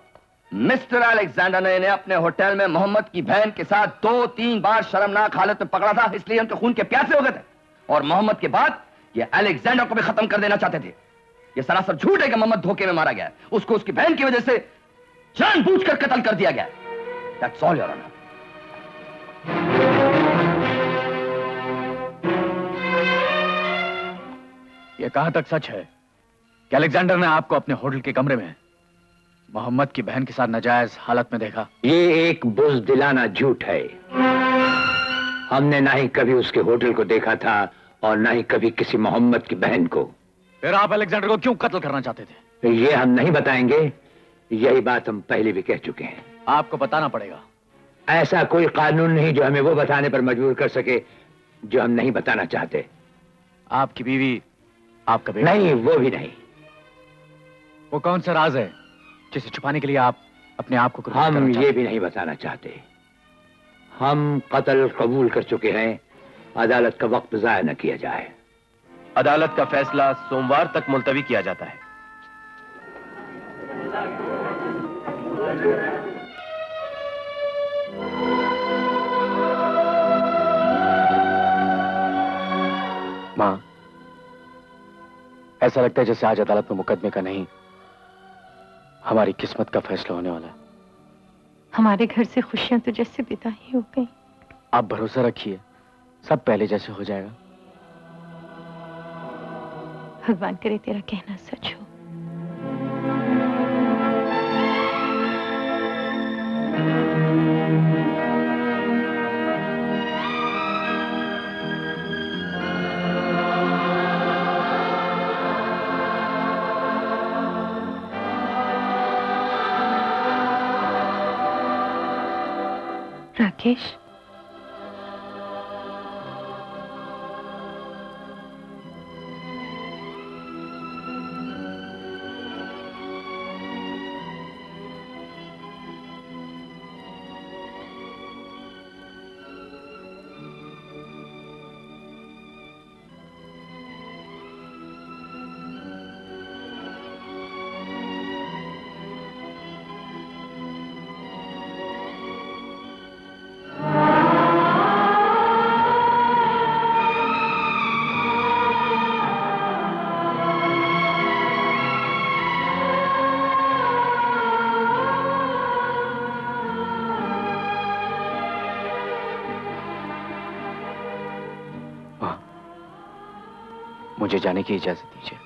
मिस्टर अलेक्जेंडर ने इन्हें अपने होटल में मोहम्मद की बहन के साथ 2-3 बार शर्मनाक हालत में पकड़ा था, इसलिए उनके खून के प्यासे हो गए थे। और मोहम्मद के बाद ये अलेक्जेंडर को भी खत्म कर देना चाहते थे। ये सरासर झूठ है कि मोहम्मद धोखे में मारा गया। उसको उसकी बहन की वजह से जानबूझकर कत्ल कर दिया गया। That's all your honour. यह कहां तक सच है कि अलेक्जेंडर ने आपको अपने होटल के कमरे में मोहम्मद की बहन के साथ नाजायज हालत में देखा? ये एक बुज़दिलाना झूठ है। हमने ना ही कभी उसके होटल को देखा था और ना ही कभी किसी मोहम्मद की बहन को। फिर आप अलेक्जेंडर को क्यों कत्ल करना चाहते थे? ये हम नहीं बताएंगे। यही बात हम पहले भी कह चुके हैं। आपको बताना पड़ेगा। ऐसा कोई कानून नहीं जो हमें वो बताने पर मजबूर कर सके जो हम नहीं बताना चाहते। आपकी बीवी, आपका बेटा? नहीं, वो भी नहीं। वो कौन सा राज है जिसे छुपाने के लिए आप अपने आप को कुर्बान हम करना ये चाहते? भी नहीं बताना चाहते। हम कत्ल कबूल कर चुके हैं। अदालत का वक्त जाया न किया जाए। अदालत का फैसला सोमवार तक मुलतवी किया जाता है। मां, ऐसा लगता है जैसे आज अदालत में मुकदमे का नहीं, हमारी किस्मत का फैसला होने वाला है। हमारे घर से खुशियां तो जैसे विदा ही हो गई। आप भरोसा रखिए, सब पहले जैसे हो जाएगा। भगवान करे तेरा कहना सच हो। राकेश, मुझे जाने की इजाजत दीजिए।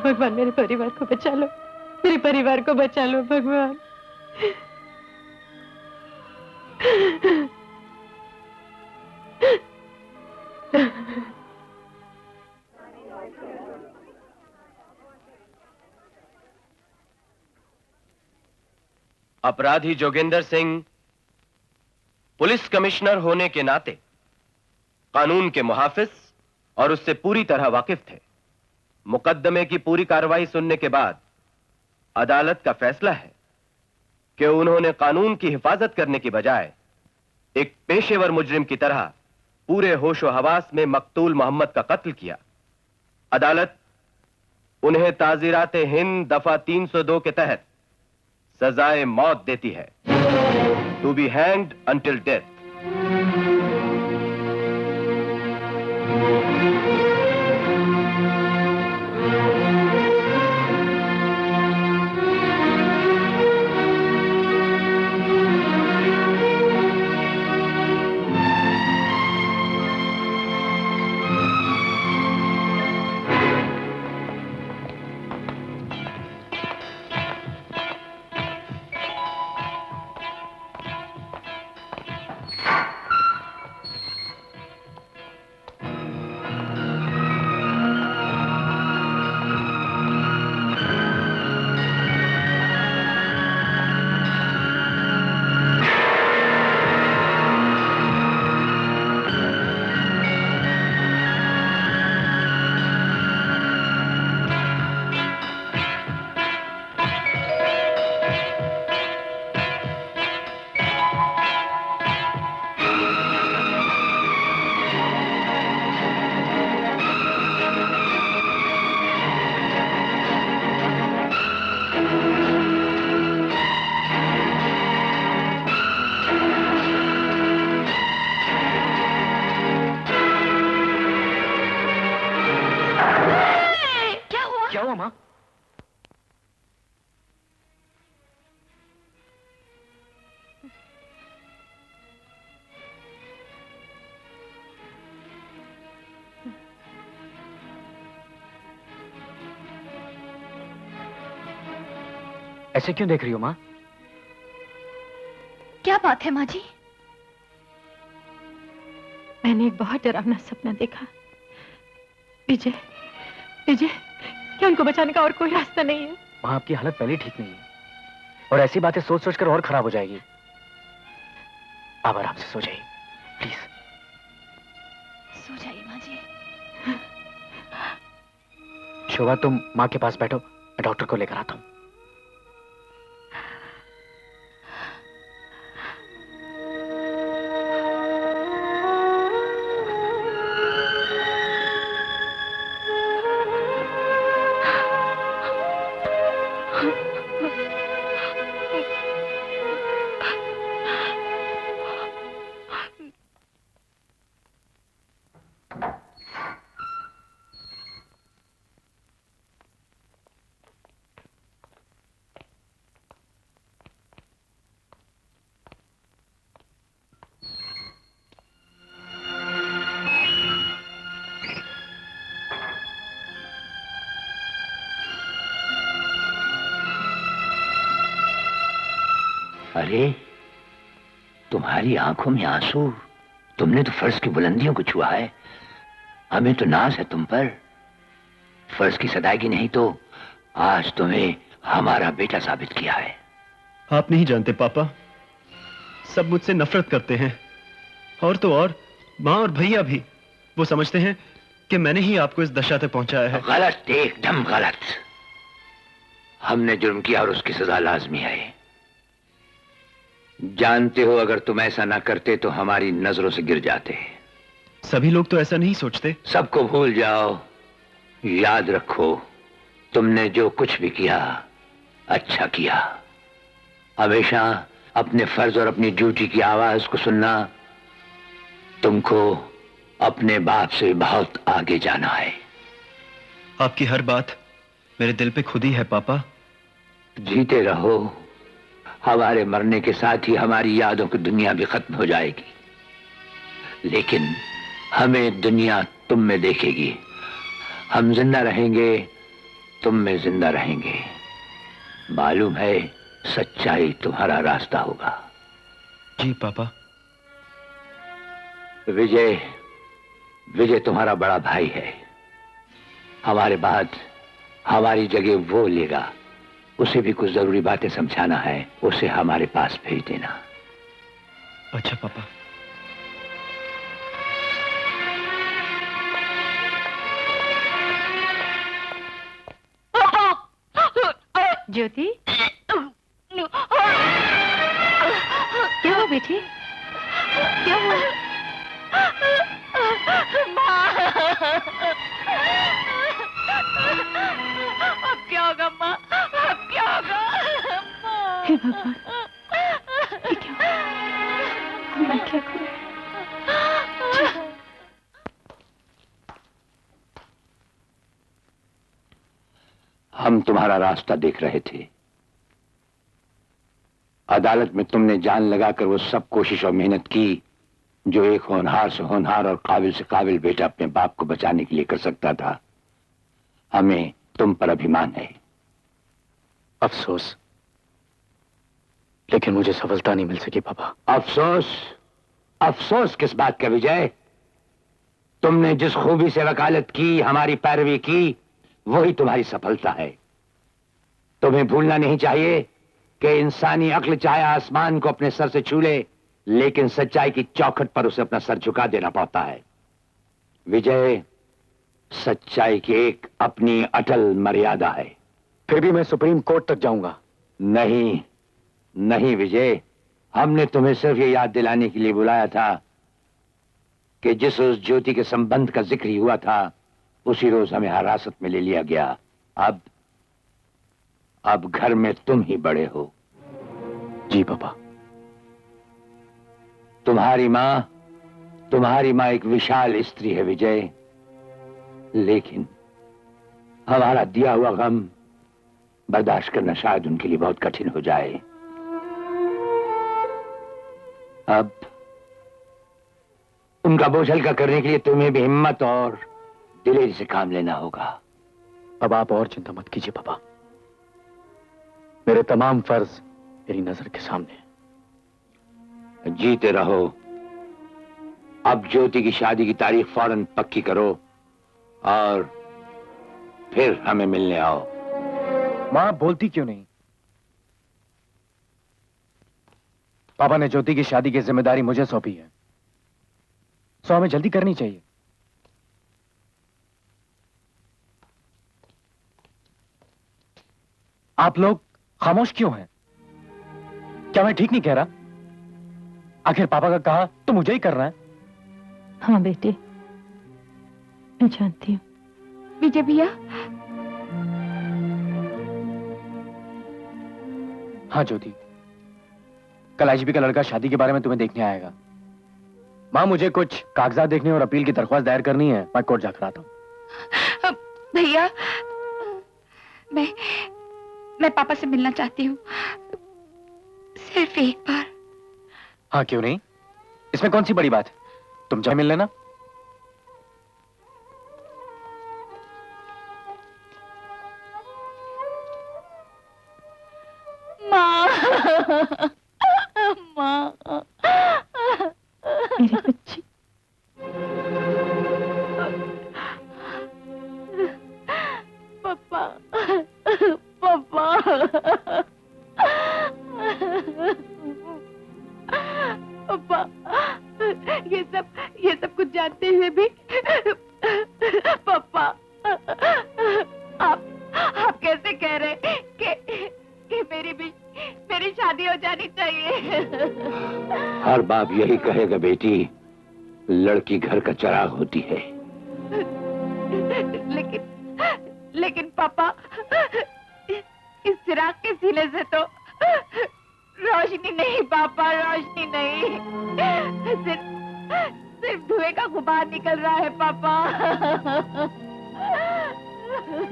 भगवान मेरे परिवार को बचा लो, मेरे परिवार को बचा लो भगवान। अपराधी जोगेंद्र सिंह पुलिस कमिश्नर होने के नाते कानून के मुहाफिज और उससे पूरी तरह वाकिफ थे। मुकदमे की पूरी कार्रवाई सुनने के बाद अदालत का फैसला है कि उन्होंने कानून की हिफाजत करने की बजाय एक पेशेवर मुजरिम की तरह पूरे होशो हवास में मकतूल मोहम्मद का कत्ल किया। अदालत उन्हें ताज़ीरात हिंद दफा 302 के तहत सजाए मौत देती है, to be hanged until death. ऐसे क्यों देख रही हो माँ? क्या बात है माँ जी? मैंने एक बहुत डरावना सपना देखा। विजय, विजय, क्या उनको बचाने का और कोई रास्ता नहीं है? माँ, आपकी हालत पहले ठीक नहीं है और ऐसी बातें सोच सोच कर और खराब हो जाएगी। आप आराम से सो जाइए प्लीज। सो जाइए माँ जी। शोभा, तुम माँ के पास बैठो, मैं डॉक्टर को लेकर आता हूँ। अरे, तुम्हारी आंखों में आंसू, तुमने तो फर्ज की बुलंदियों को छुआ है। हमें तो नाज है तुम पर। फर्ज की सदाईगी नहीं तो आज तुम्हें हमारा बेटा साबित किया है। आप नहीं जानते पापा, सब मुझसे नफरत करते हैं, और तो और माँ और भैया भी। वो समझते हैं कि मैंने ही आपको इस दशा तक पहुंचाया है। गलत, एकदम गलत। हमने जुर्म किया और उसकी सजा लाजमी है। जानते हो, अगर तुम ऐसा ना करते तो हमारी नजरों से गिर जाते। सभी लोग तो ऐसा नहीं सोचते। सबको भूल जाओ, याद रखो, तुमने जो कुछ भी किया अच्छा किया। हमेशा अपने फर्ज और अपनी ड्यूटी की आवाज को सुनना। तुमको अपने बाप से बहुत आगे जाना है। आपकी हर बात मेरे दिल पे खुद ही है पापा। जीते रहो, हमारे मरने के साथ ही हमारी यादों की दुनिया भी खत्म हो जाएगी, लेकिन हमें दुनिया तुम में देखेगी। हम जिंदा रहेंगे तुम में जिंदा रहेंगे। मालूम है सच्चाई तुम्हारा रास्ता होगा। जी पापा। विजय, विजय तुम्हारा बड़ा भाई है। हमारे बाद हमारी जगह वो लेगा। उसे भी कुछ जरूरी बातें समझाना है, उसे हमारे पास भेज देना। अच्छा पापा। ज्योति, क्या हुआ बेटी? क्या हुआ? अब क्या होगा माँ? अब क्या होगा? हे भगवान, ये क्या हुआ? मैं क्या करूं? हम तुम्हारा रास्ता देख रहे थे। अदालत में तुमने जान लगाकर वो सब कोशिश और मेहनत की जो एक होनहार से होनहार और काबिल से काबिल बेटा अपने बाप को बचाने के लिए कर सकता था। हमें तुम पर अभिमान है। अफसोस, लेकिन मुझे सफलता नहीं मिल सकी पापा। अफसोस? अफसोस किस बात का विजय? तुमने जिस खूबी से वकालत की, हमारी पैरवी की, वही तुम्हारी सफलता है। तुम्हें भूलना नहीं चाहिए कि इंसानी अक्ल चाहे आसमान को अपने सर से छू ले, लेकिन सच्चाई की चौखट पर उसे अपना सर झुका देना पड़ता है। विजय, सच्चाई की एक अपनी अटल मर्यादा है। फिर भी मैं सुप्रीम कोर्ट तक जाऊंगा। नहीं नहीं विजय, हमने तुम्हें सिर्फ ये याद दिलाने के लिए बुलाया था कि जिस रोज ज्योति के संबंध का जिक्र हुआ था, उसी रोज हमें हिरासत में ले लिया गया। अब घर में तुम ही बड़े हो। जी पापा। तुम्हारी माँ एक विशाल स्त्री है विजय, लेकिन हमारा दिया हुआ गम बर्दाश्त करना शायद उनके लिए बहुत कठिन हो जाए। अब उनका बोझ हल्का करने के लिए तुम्हें भी हिम्मत और दिलेरी से काम लेना होगा। अब आप और चिंता मत कीजिए पापा, मेरे तमाम फर्ज मेरी नजर के सामने हैं। जीते रहो। अब ज्योति की शादी की तारीख फौरन पक्की करो और फिर हमें मिलने आओ। मां बोलती क्यों नहीं? पापा ने ज्योति की शादी की जिम्मेदारी मुझे सौंपी है, सो हमें जल्दी करनी चाहिए। आप लोग खामोश क्यों हैं? क्या मैं ठीक नहीं कह रहा? आखिर पापा का कहा तो मुझे ही करना है। हाँ बेटे, मैं जानती हूँ। विजय भैया, हाँ ज्योति, कल आईजीपी का लड़का शादी के बारे में तुम्हें देखने आएगा। मां, मुझे कुछ कागजात देखने और अपील की दरख्वास्त दायर करनी है। मैं कोर्ट जाकर आता हूँ। भैया, मैं पापा से मिलना चाहती हूँ, सिर्फ एक बार। हाँ क्यों नहीं, इसमें कौन सी बड़ी बात है? तुम जाओ मिल लेना। माँ, माँ, मेरी बच्ची। पापा, पापा, पापा, ये सब कुछ जानते हुए भी पापा, आप कैसे कह रहे कि मेरी शादी हो जानी चाहिए? हर बाप यही कहेगा बेटी, लड़की घर का चिराग होती है। लेकिन पापा, इस चिराग के सीने से तो रोशनी नहीं पापा, रोशनी नहीं, सिर्फ धुएं का गुबार निकल रहा है पापा।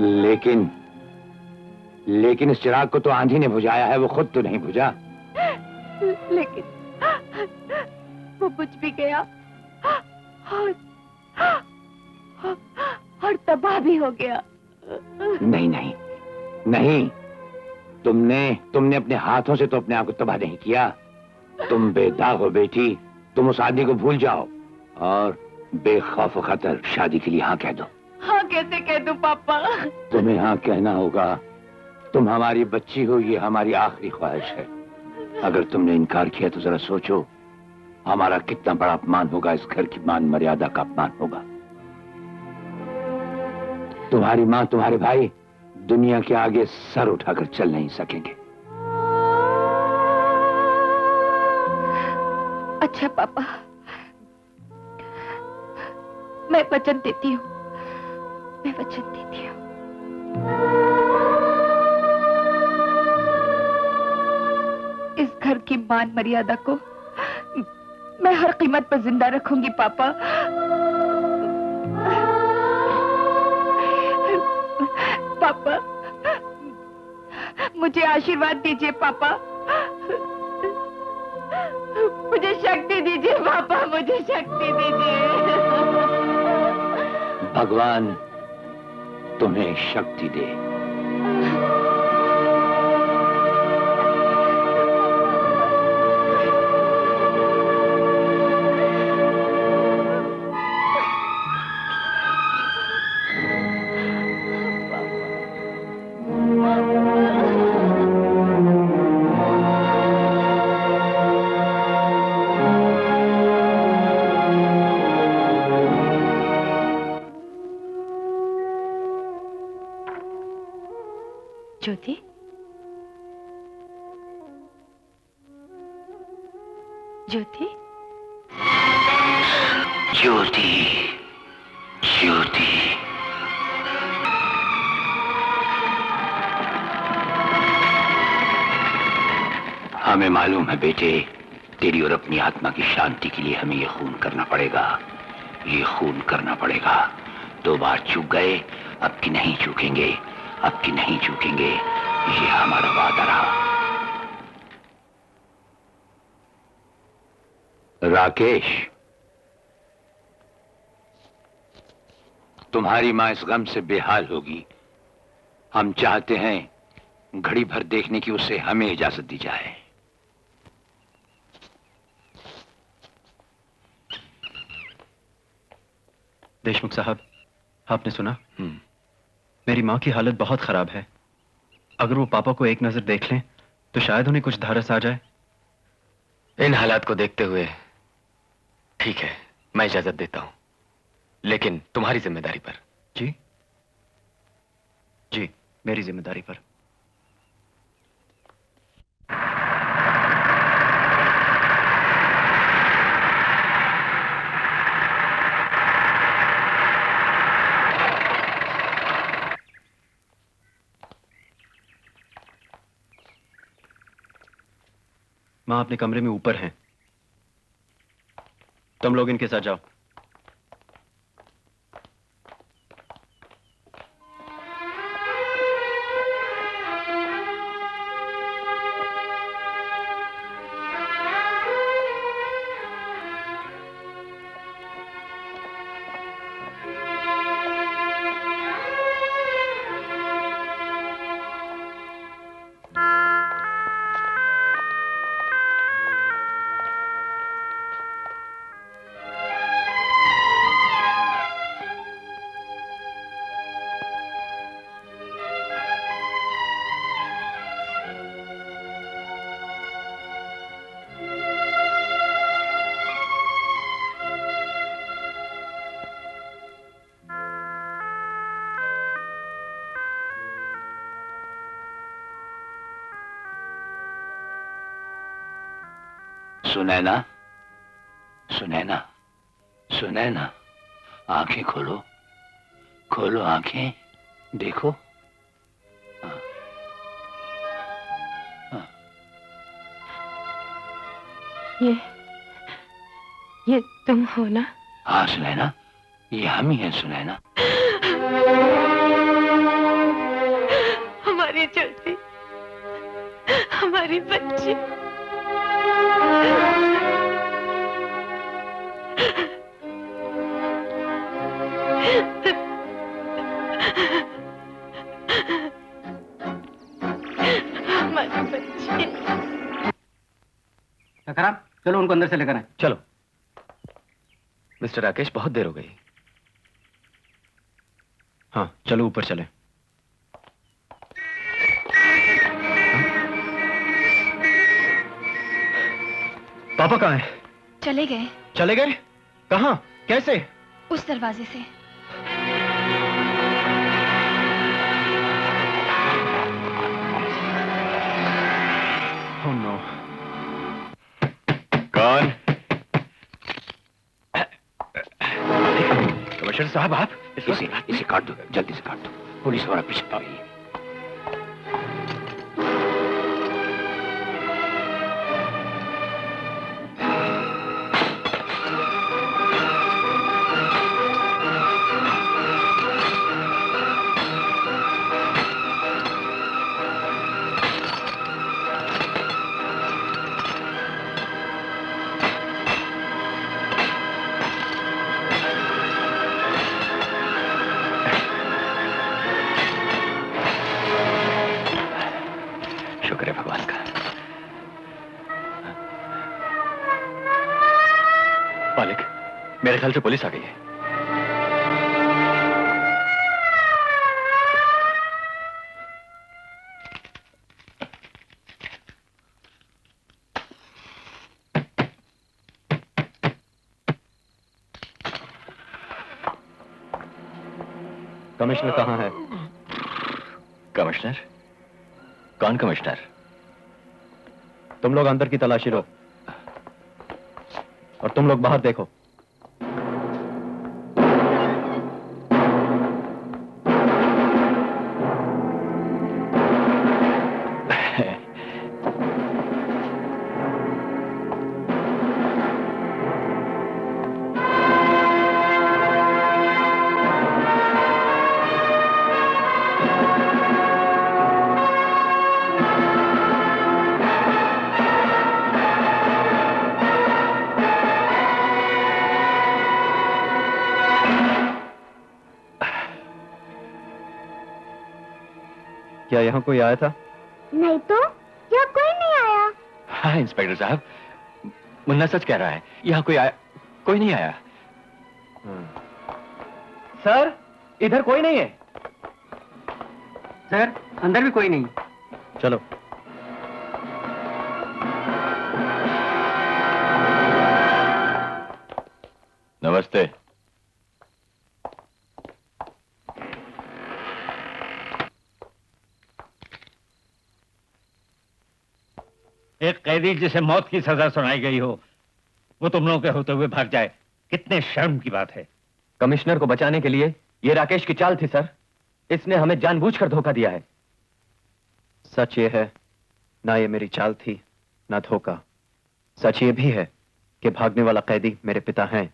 लेकिन इस चिराग को तो आंधी ने बुझाया है, वो खुद तो नहीं बुझा। लेकिन वो बुझ भी गया और तबाह भी हो गया। नहीं नहीं नहीं, तुमने अपने हाथों से तो अपने आप को तबाह नहीं किया। तुम बेदाग हो बेटी, तुम उस आदमी को भूल जाओ और बेखौफ खतर शादी के लिए हाँ कह दो। हाँ कैसे कह दूं पापा? तुम्हें हाँ कहना होगा। तुम हमारी बच्ची हो, ये हमारी आखिरी ख्वाहिश है। अगर तुमने इनकार किया तो जरा सोचो, हमारा कितना बड़ा अपमान होगा, इस घर की मान मर्यादा का अपमान होगा। तुम्हारी माँ, तुम्हारे भाई दुनिया के आगे सर उठाकर चल नहीं सकेंगे। अच्छा पापा, मैं वचन देती हूँ, मैं वचन देती हूँ। इस घर की मान मर्यादा को मैं हर कीमत पर जिंदा रखूंगी पापा। पापा, मुझे आशीर्वाद दीजिए पापा, मुझे शक्ति दीजिए पापा, मुझे शक्ति दीजिए। भगवान तुम्हें शक्ति दे। ज्योति, ज्योति, ज्योति, ज्योति। हमें मालूम है बेटे, तेरी और अपनी आत्मा की शांति के लिए हमें ये खून करना पड़ेगा, ये खून करना पड़ेगा। 2 बार चूक गए, अब की नहीं चूकेंगे, अब की नहीं चूकेंगे, ये हमारा वादा रहा। राकेश, तुम्हारी मां इस गम से बेहाल होगी। हम चाहते हैं घड़ी भर देखने की उसे हमें इजाजत दी जाए। देशमुख साहब, आपने सुना? मेरी माँ की हालत बहुत खराब है। अगर वो पापा को एक नजर देख लें तो शायद उन्हें कुछ धारस आ जाए। इन हालात को देखते हुए ठीक है, मैं इजाजत देता हूं, लेकिन तुम्हारी जिम्मेदारी पर। जी जी, मेरी जिम्मेदारी पर। मां अपने कमरे में ऊपर हैं, तुम लोग इनके साथ जाओ। सुनैना, सुनैना, सुनैना, आंखें खोलो, खोलो आंखें, देखो। ये तुम हो ना? हाँ सुनैना, ये हम ही हैं सुनैना। हमारी ज्योति, हमारी बच्ची। खराब, चलो उनको अंदर से लेकर आए। चलो। मिस्टर राकेश, बहुत देर हो गई। हाँ चलो ऊपर चले। पापा कहाँ हैं? चले गए। चले गए? कहाँ? कैसे? उस दरवाजे से। Oh no. कौन? कमिश्नर साहब आप? इसे काट दो, जल्दी से काट दो। पुलिस हमारा पीछे पड़ रही है। शुक्र है भगवान का। मालिक, मेरे ख्याल से पुलिस आ गई है। कमिश्नर कहाँ है? कमिश्नर? कौन कमिश्नर? तुम लोग अंदर की तलाशी लो और तुम लोग बाहर देखो। क्या यहाँ कोई आया था? नहीं तो यहाँ कोई नहीं आया। हाँ इंस्पेक्टर साहब, मुन्ना सच कह रहा है, यहाँ कोई नहीं आया। सर, इधर कोई नहीं है। सर, अंदर भी कोई नहीं। चलो। नमस्ते। एक कैदी जिसे मौत की सजा सुनाई गई हो, वो तुम लोगों के होते हुए भाग जाए, कितने शर्म की बात है। कमिश्नर को बचाने के लिए ये राकेश की चाल थी सर। इसने हमें जानबूझकर धोखा दिया है। सच ये है, ना ये मेरी चाल थी ना धोखा। सच ये भी है कि भागने वाला कैदी मेरे पिता हैं।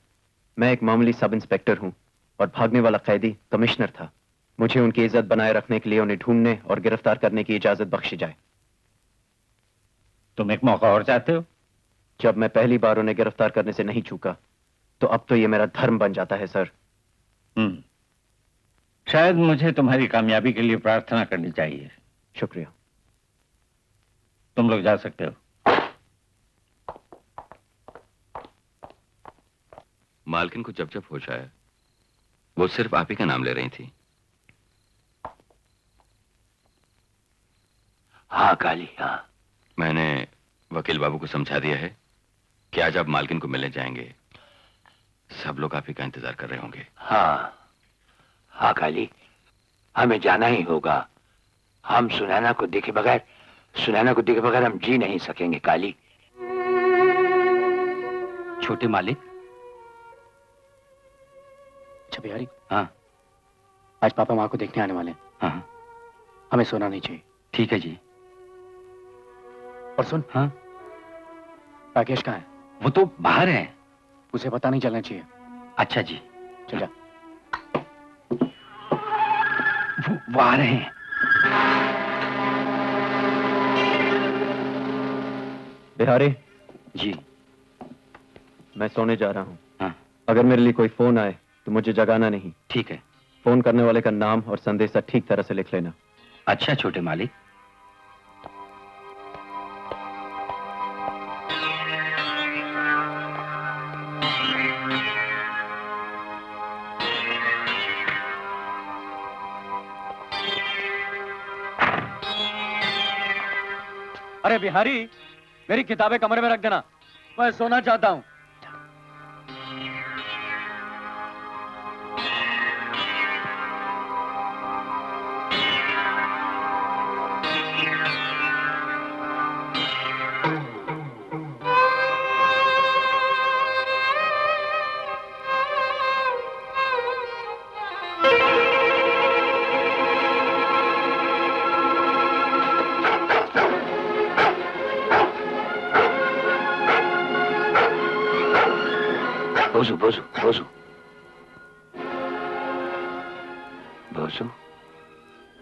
मैं एक मामूली सब इंस्पेक्टर हूं और भागने वाला कैदी कमिश्नर था। मुझे उनकी इज्जत बनाए रखने के लिए उन्हें ढूंढने और गिरफ्तार करने की इजाजत बख्शी जाए। तुम एक मौका और चाहते हो? जब मैं पहली बार उन्हें गिरफ्तार करने से नहीं चूका, तो अब तो ये मेरा धर्म बन जाता है सर। शायद मुझे तुम्हारी कामयाबी के लिए प्रार्थना करनी चाहिए। शुक्रिया। तुम लोग जा सकते हो। मालकिन को जब होश आया, वो सिर्फ आप ही का नाम ले रही थी। हाँ काली, हाँ। मैंने वकील बाबू को समझा दिया है कि आज आप मालकिन को मिलने जाएंगे। सब लोग आप ही का इंतजार कर रहे होंगे। हाँ हाँ काली, हमें जाना ही होगा। हम सुनैना को देखे बगैर हम जी नहीं सकेंगे काली। छोटे मालिक। अच्छा बिहारी। हाँ, आज पापा माँ को देखने आने वाले हैं। हाँ, हमें सोना नहीं चाहिए। ठीक है जी। और सुन। हाँ, राकेश कहाँ है? वो तो बाहर है। उसे पता नहीं चलना चाहिए। अच्छा जी। चल जा। वो आ रहे हैं। बिहारी जी, मैं सोने जा रहा हूँ। हाँ। अगर मेरे लिए कोई फोन आए तो मुझे जगाना नहीं। ठीक है। फोन करने वाले का नाम और संदेशा ठीक तरह से लिख लेना। अच्छा छोटे मालिक। अरे बिहारी, मेरी किताबें कमरे में रख देना, मैं सोना चाहता हूँ। बोझू बोझू बोझू बोझू,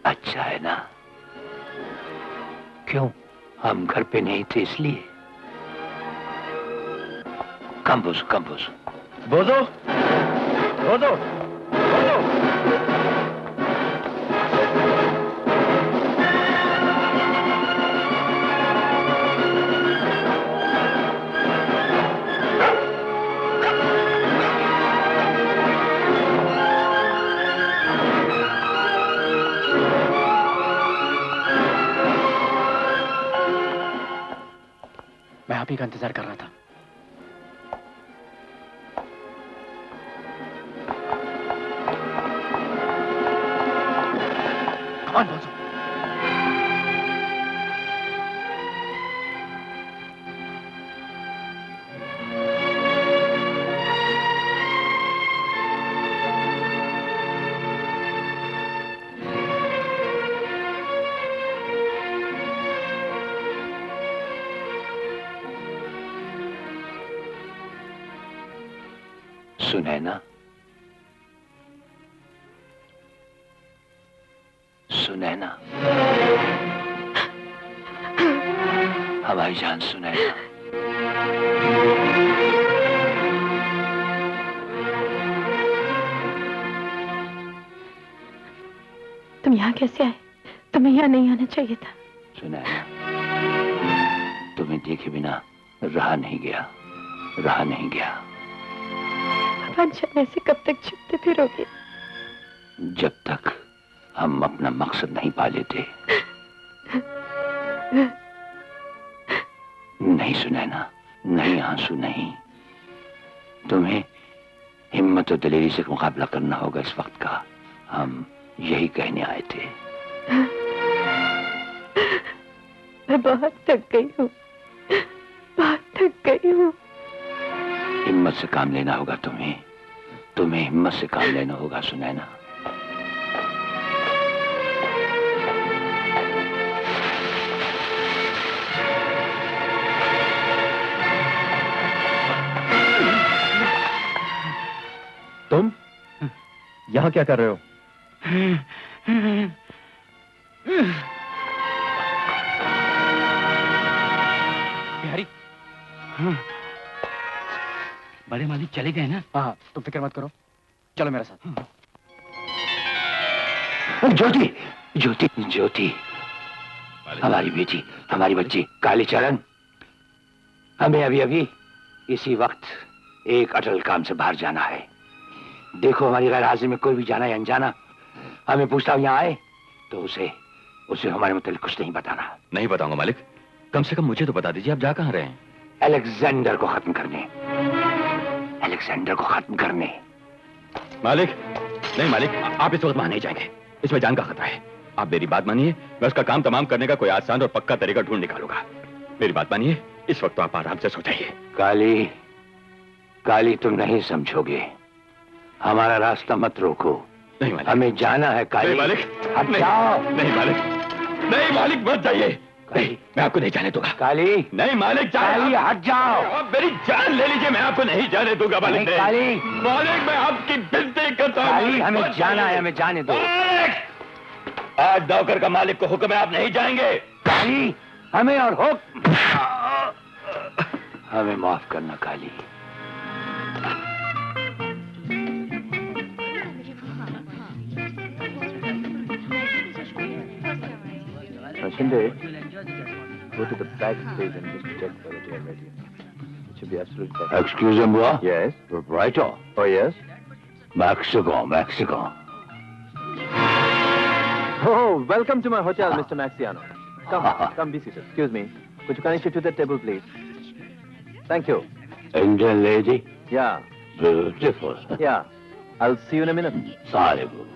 अच्छा है ना? क्यों, हम घर पे नहीं थे इसलिए? कम बोझू, कम बोझू। बोझो, बोझो, बोझो। मैं आप ही का इंतजार कर रहा था। कौन बोझो? सुनैना, सुनैना, हमारी जान सुनैना। तुम यहाँ कैसे आए? तुम्हें यहाँ नहीं आना चाहिए था। सुनैना, तुम्हें देखे बिना रहा नहीं गया, रहा नहीं गया। भगवान जाने से कब तक छिपते फिरोगे? जब तक हम अपना मकसद नहीं पा लेते। नहीं सुनैना, नहीं आंसू नहीं। तुम्हें हिम्मत और दिलेरी से मुकाबला करना होगा इस वक्त का। हम यही कहने आए थे। मैं बहुत थक गई हूँ, बहुत थक गई हूँ। हिम्मत से काम लेना होगा तुम्हें, तुम्हें हिम्मत से काम लेना होगा सुनैना। तुम यहाँ क्या कर रहे हो? बिहारी, बड़े मालिक चले गए ना? हाँ, तुम फिक्र मत करो, चलो मेरे साथ। ज्योति, ज्योति, ज्योति, हमारी बेटी, हमारी बच्ची कालीचरण, हमें अभी अभी इसी वक्त एक अटल काम से बाहर जाना है। देखो, हमारी गैर हाजिरी में कोई भी जाना या अनजाना हमें पूछता यहाँ आए तो उसे हमारे मुताबिक कुछ नहीं बताना। नहीं बताऊंगा मालिक, कम से कम मुझे तो बता दीजिए आप जा कहाँ रहे हैं। अलेक्जेंडर को खत्म करने, अलेक्जेंडर को खत्म करने। मालिक, नहीं मालिक, आप इस वक्त वहां नहीं जाएंगे, इसमें जान का खतरा है। आप मेरी बात मानिए, मैं उसका काम तमाम करने का कोई आसान और पक्का तरीका ढूंढ निकालूंगा। मेरी बात मानिए, इस वक्त तो आप आराम से सो जाइए। काली, काली, तुम नहीं समझोगे, हमारा रास्ता मत रोको। नहीं मालिक, हमें जाना है काली। नहीं मालिक, अब जाओ। नहीं मालिक, नहीं मालिक, मत जाइए। नहीं, मैं आपको नहीं जाने दूंगा। काली, नहीं मालिक, काली, हट जाओ। आप मेरी जान ले लीजिए, मैं आपको नहीं जाने दूंगा मालिक। नहीं, काली, मालिक, मैं आपकी विनती करता हूँ। काली, हमें जाना है, हमें जाने दो। आज नौकर का मालिक को हुक्म है, आप नहीं जाएंगे। काली, हमें और हुक्म, हमें माफ करना काली। Shinde, go to the back stage and just check whether they are ready. It should be absolutely perfect. Excuse me, Yes. Right on. Oh, yes. Mexico, Mexico. Oh, welcome to my hotel, Mr. Maxiano. Come, be seated. Excuse me. Could you kindly sit to the table, please? Thank you. Indian lady? Yeah. Beautiful. Yeah. I'll see you in a minute. Sorry, boo.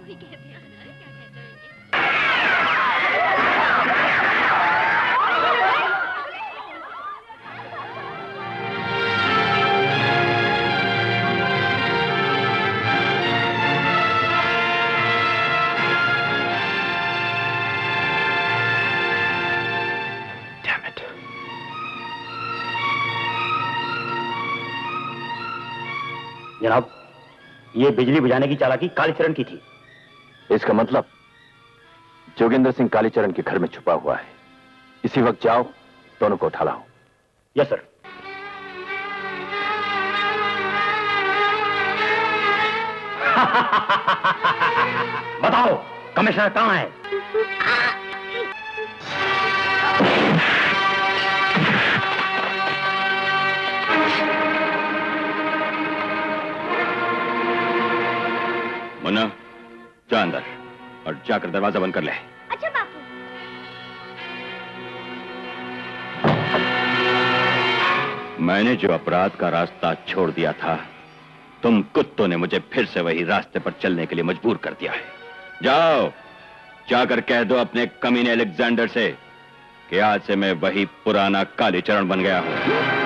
जनाब, ये बिजली बुझाने की चालाकी कालीचरण की थी। इसका मतलब जोगेंद्र सिंह कालीचरण के घर में छुपा हुआ है। इसी वक्त जाओ, दोनों को उठा लाओ। Yes sir. बताओ, कमिश्नर कहाँ है? मुन्ना, जा अंदर और जाकर दरवाजा बंद कर ले। अच्छा बापू। मैंने जो अपराध का रास्ता छोड़ दिया था, तुम कुत्तों ने मुझे फिर से वही रास्ते पर चलने के लिए मजबूर कर दिया है। जाओ, जाकर कह दो अपने कमीने अलेक्जेंडर से कि आज से मैं वही पुराना कालीचरण बन गया हूं।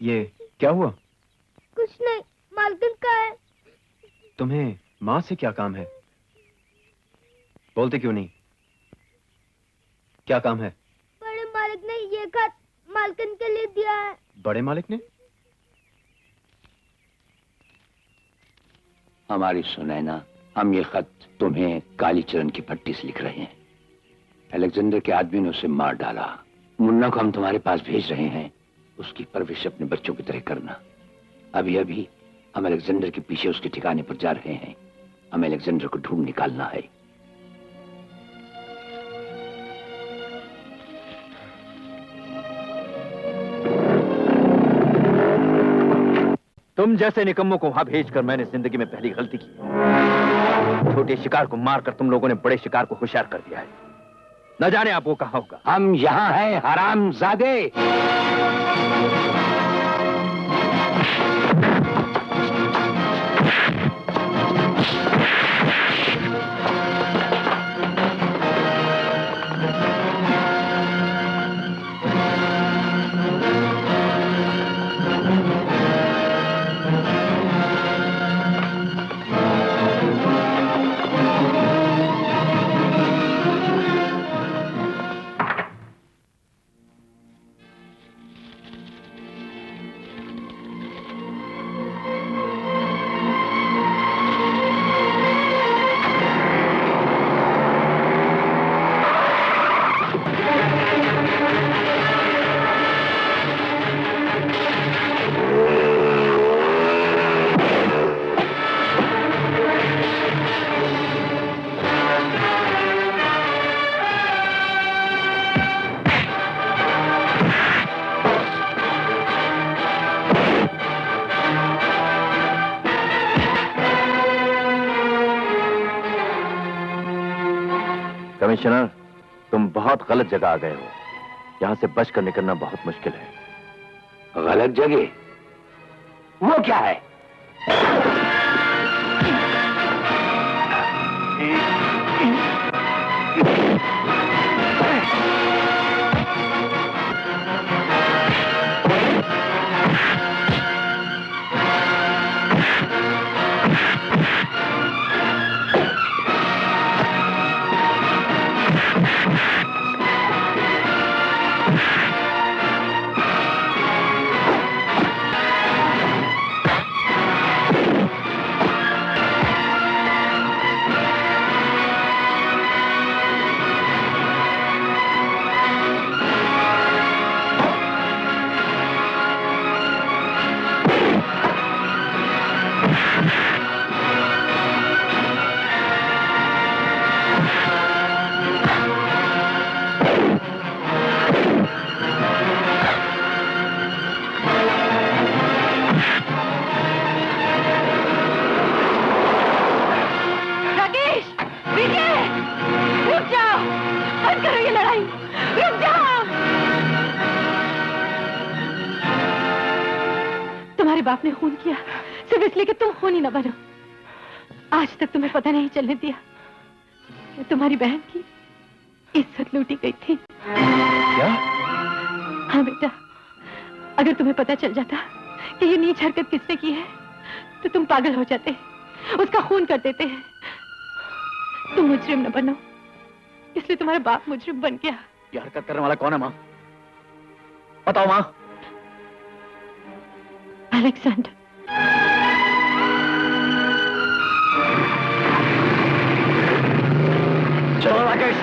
ये क्या हुआ? कुछ नहीं, मालकिन का है। तुम्हें माँ से क्या काम है? बोलते क्यों नहीं? क्या काम है? बड़े मालिक ने ये खत मालकिन के लिए दिया है। बड़े मालिक ने? हमारी सुनैना, हम ये खत तुम्हें कालीचरण की पट्टी से लिख रहे हैं। अलेक्जेंडर के आदमी ने उसे मार डाला। मुन्ना को हम तुम्हारे पास भेज रहे हैं। उसकी परवरिश अपने बच्चों की तरह करना। अभी अभी हम अलेक्जेंडर के पीछे उसके ठिकाने पर जा रहे हैं। हमें अलेक्जेंडर को ढूंढ निकालना है। तुम जैसे निकम्मों को वहां भेजकर मैंने जिंदगी में पहली गलती की। छोटे शिकार को मारकर तुम लोगों ने बड़े शिकार को होशियार कर दिया है। न जाने आप वो कहाँ होगा। हम यहाँ हैं हरामजादे। कमिश्नर, तुम बहुत गलत जगह आ गए हो। यहां से बचकर निकलना बहुत मुश्किल है। गलत जगह? वो क्या है? तुम्हारे बाप ने खून किया सिर्फ इसलिए कि तुम खूनी न बनो। आज तक तुम्हें पता नहीं चलने दिया कि तुम्हारी बहन की इज्जत लूटी गई थी। क्या? हाँ बेटा, अगर तुम्हें पता चल जाता कि ये नीच हरकत किसने की है तो तुम पागल हो जाते, उसका खून कर देते। तुम मुजरिम न बनो, इसलिए तुम्हारा बाप मुजरिम बन गया। ये हरकत करने वाला कौन है माँ? बताओ माँ। अलेक्जेंडर। चलो राकेश।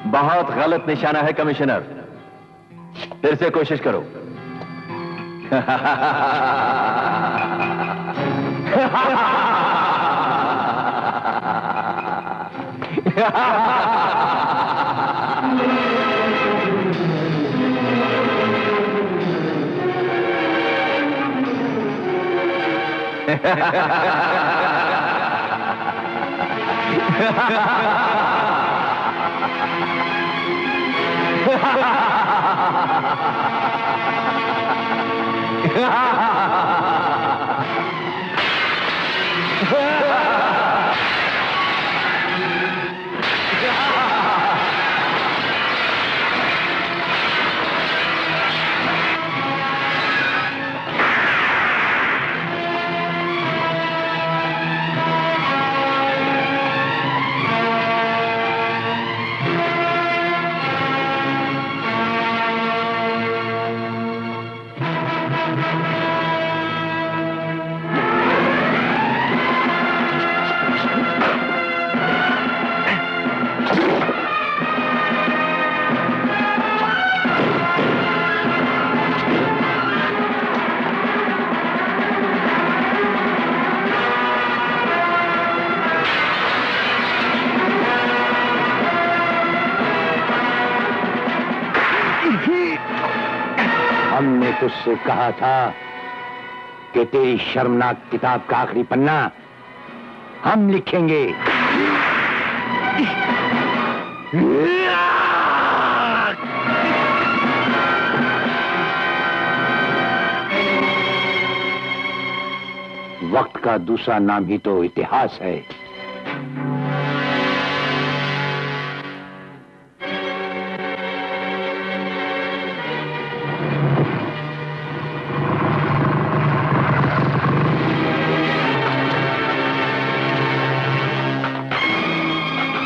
बहुत गलत निशाना है कमिश्नर, फिर से कोशिश करो। हमने तुझसे कहा था कि तेरी शर्मनाक किताब का आखिरी पन्ना हम लिखेंगे। वक्त का दूसरा नाम ही तो इतिहास है।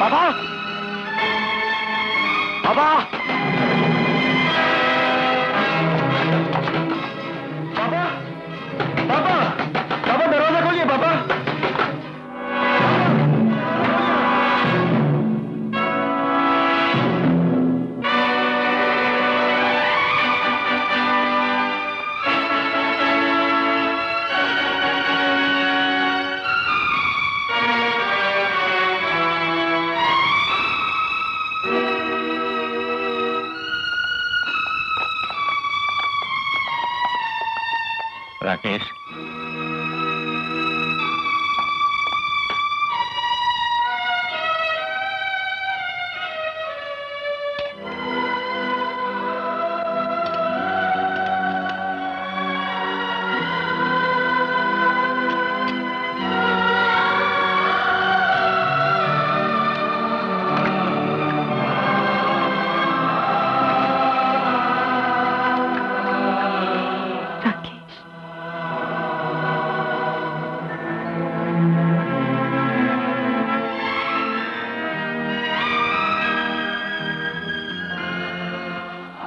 पापा, पापा, पापा, पापा, पापा दरवाजा खोलिए पापा। राकेश,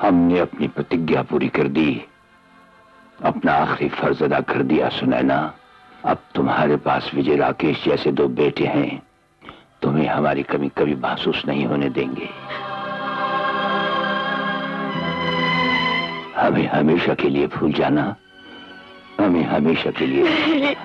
हमने अपनी प्रतिज्ञा पूरी कर दी, अपना आखिरी फर्ज अदा कर दिया सुनैना। अब तुम्हारे पास विजय राकेश जैसे दो बेटे हैं, तुम्हें हमारी कमी कभी महसूस नहीं होने देंगे। हमें हमेशा के लिए भूल जाना, हमें हमेशा के लिए।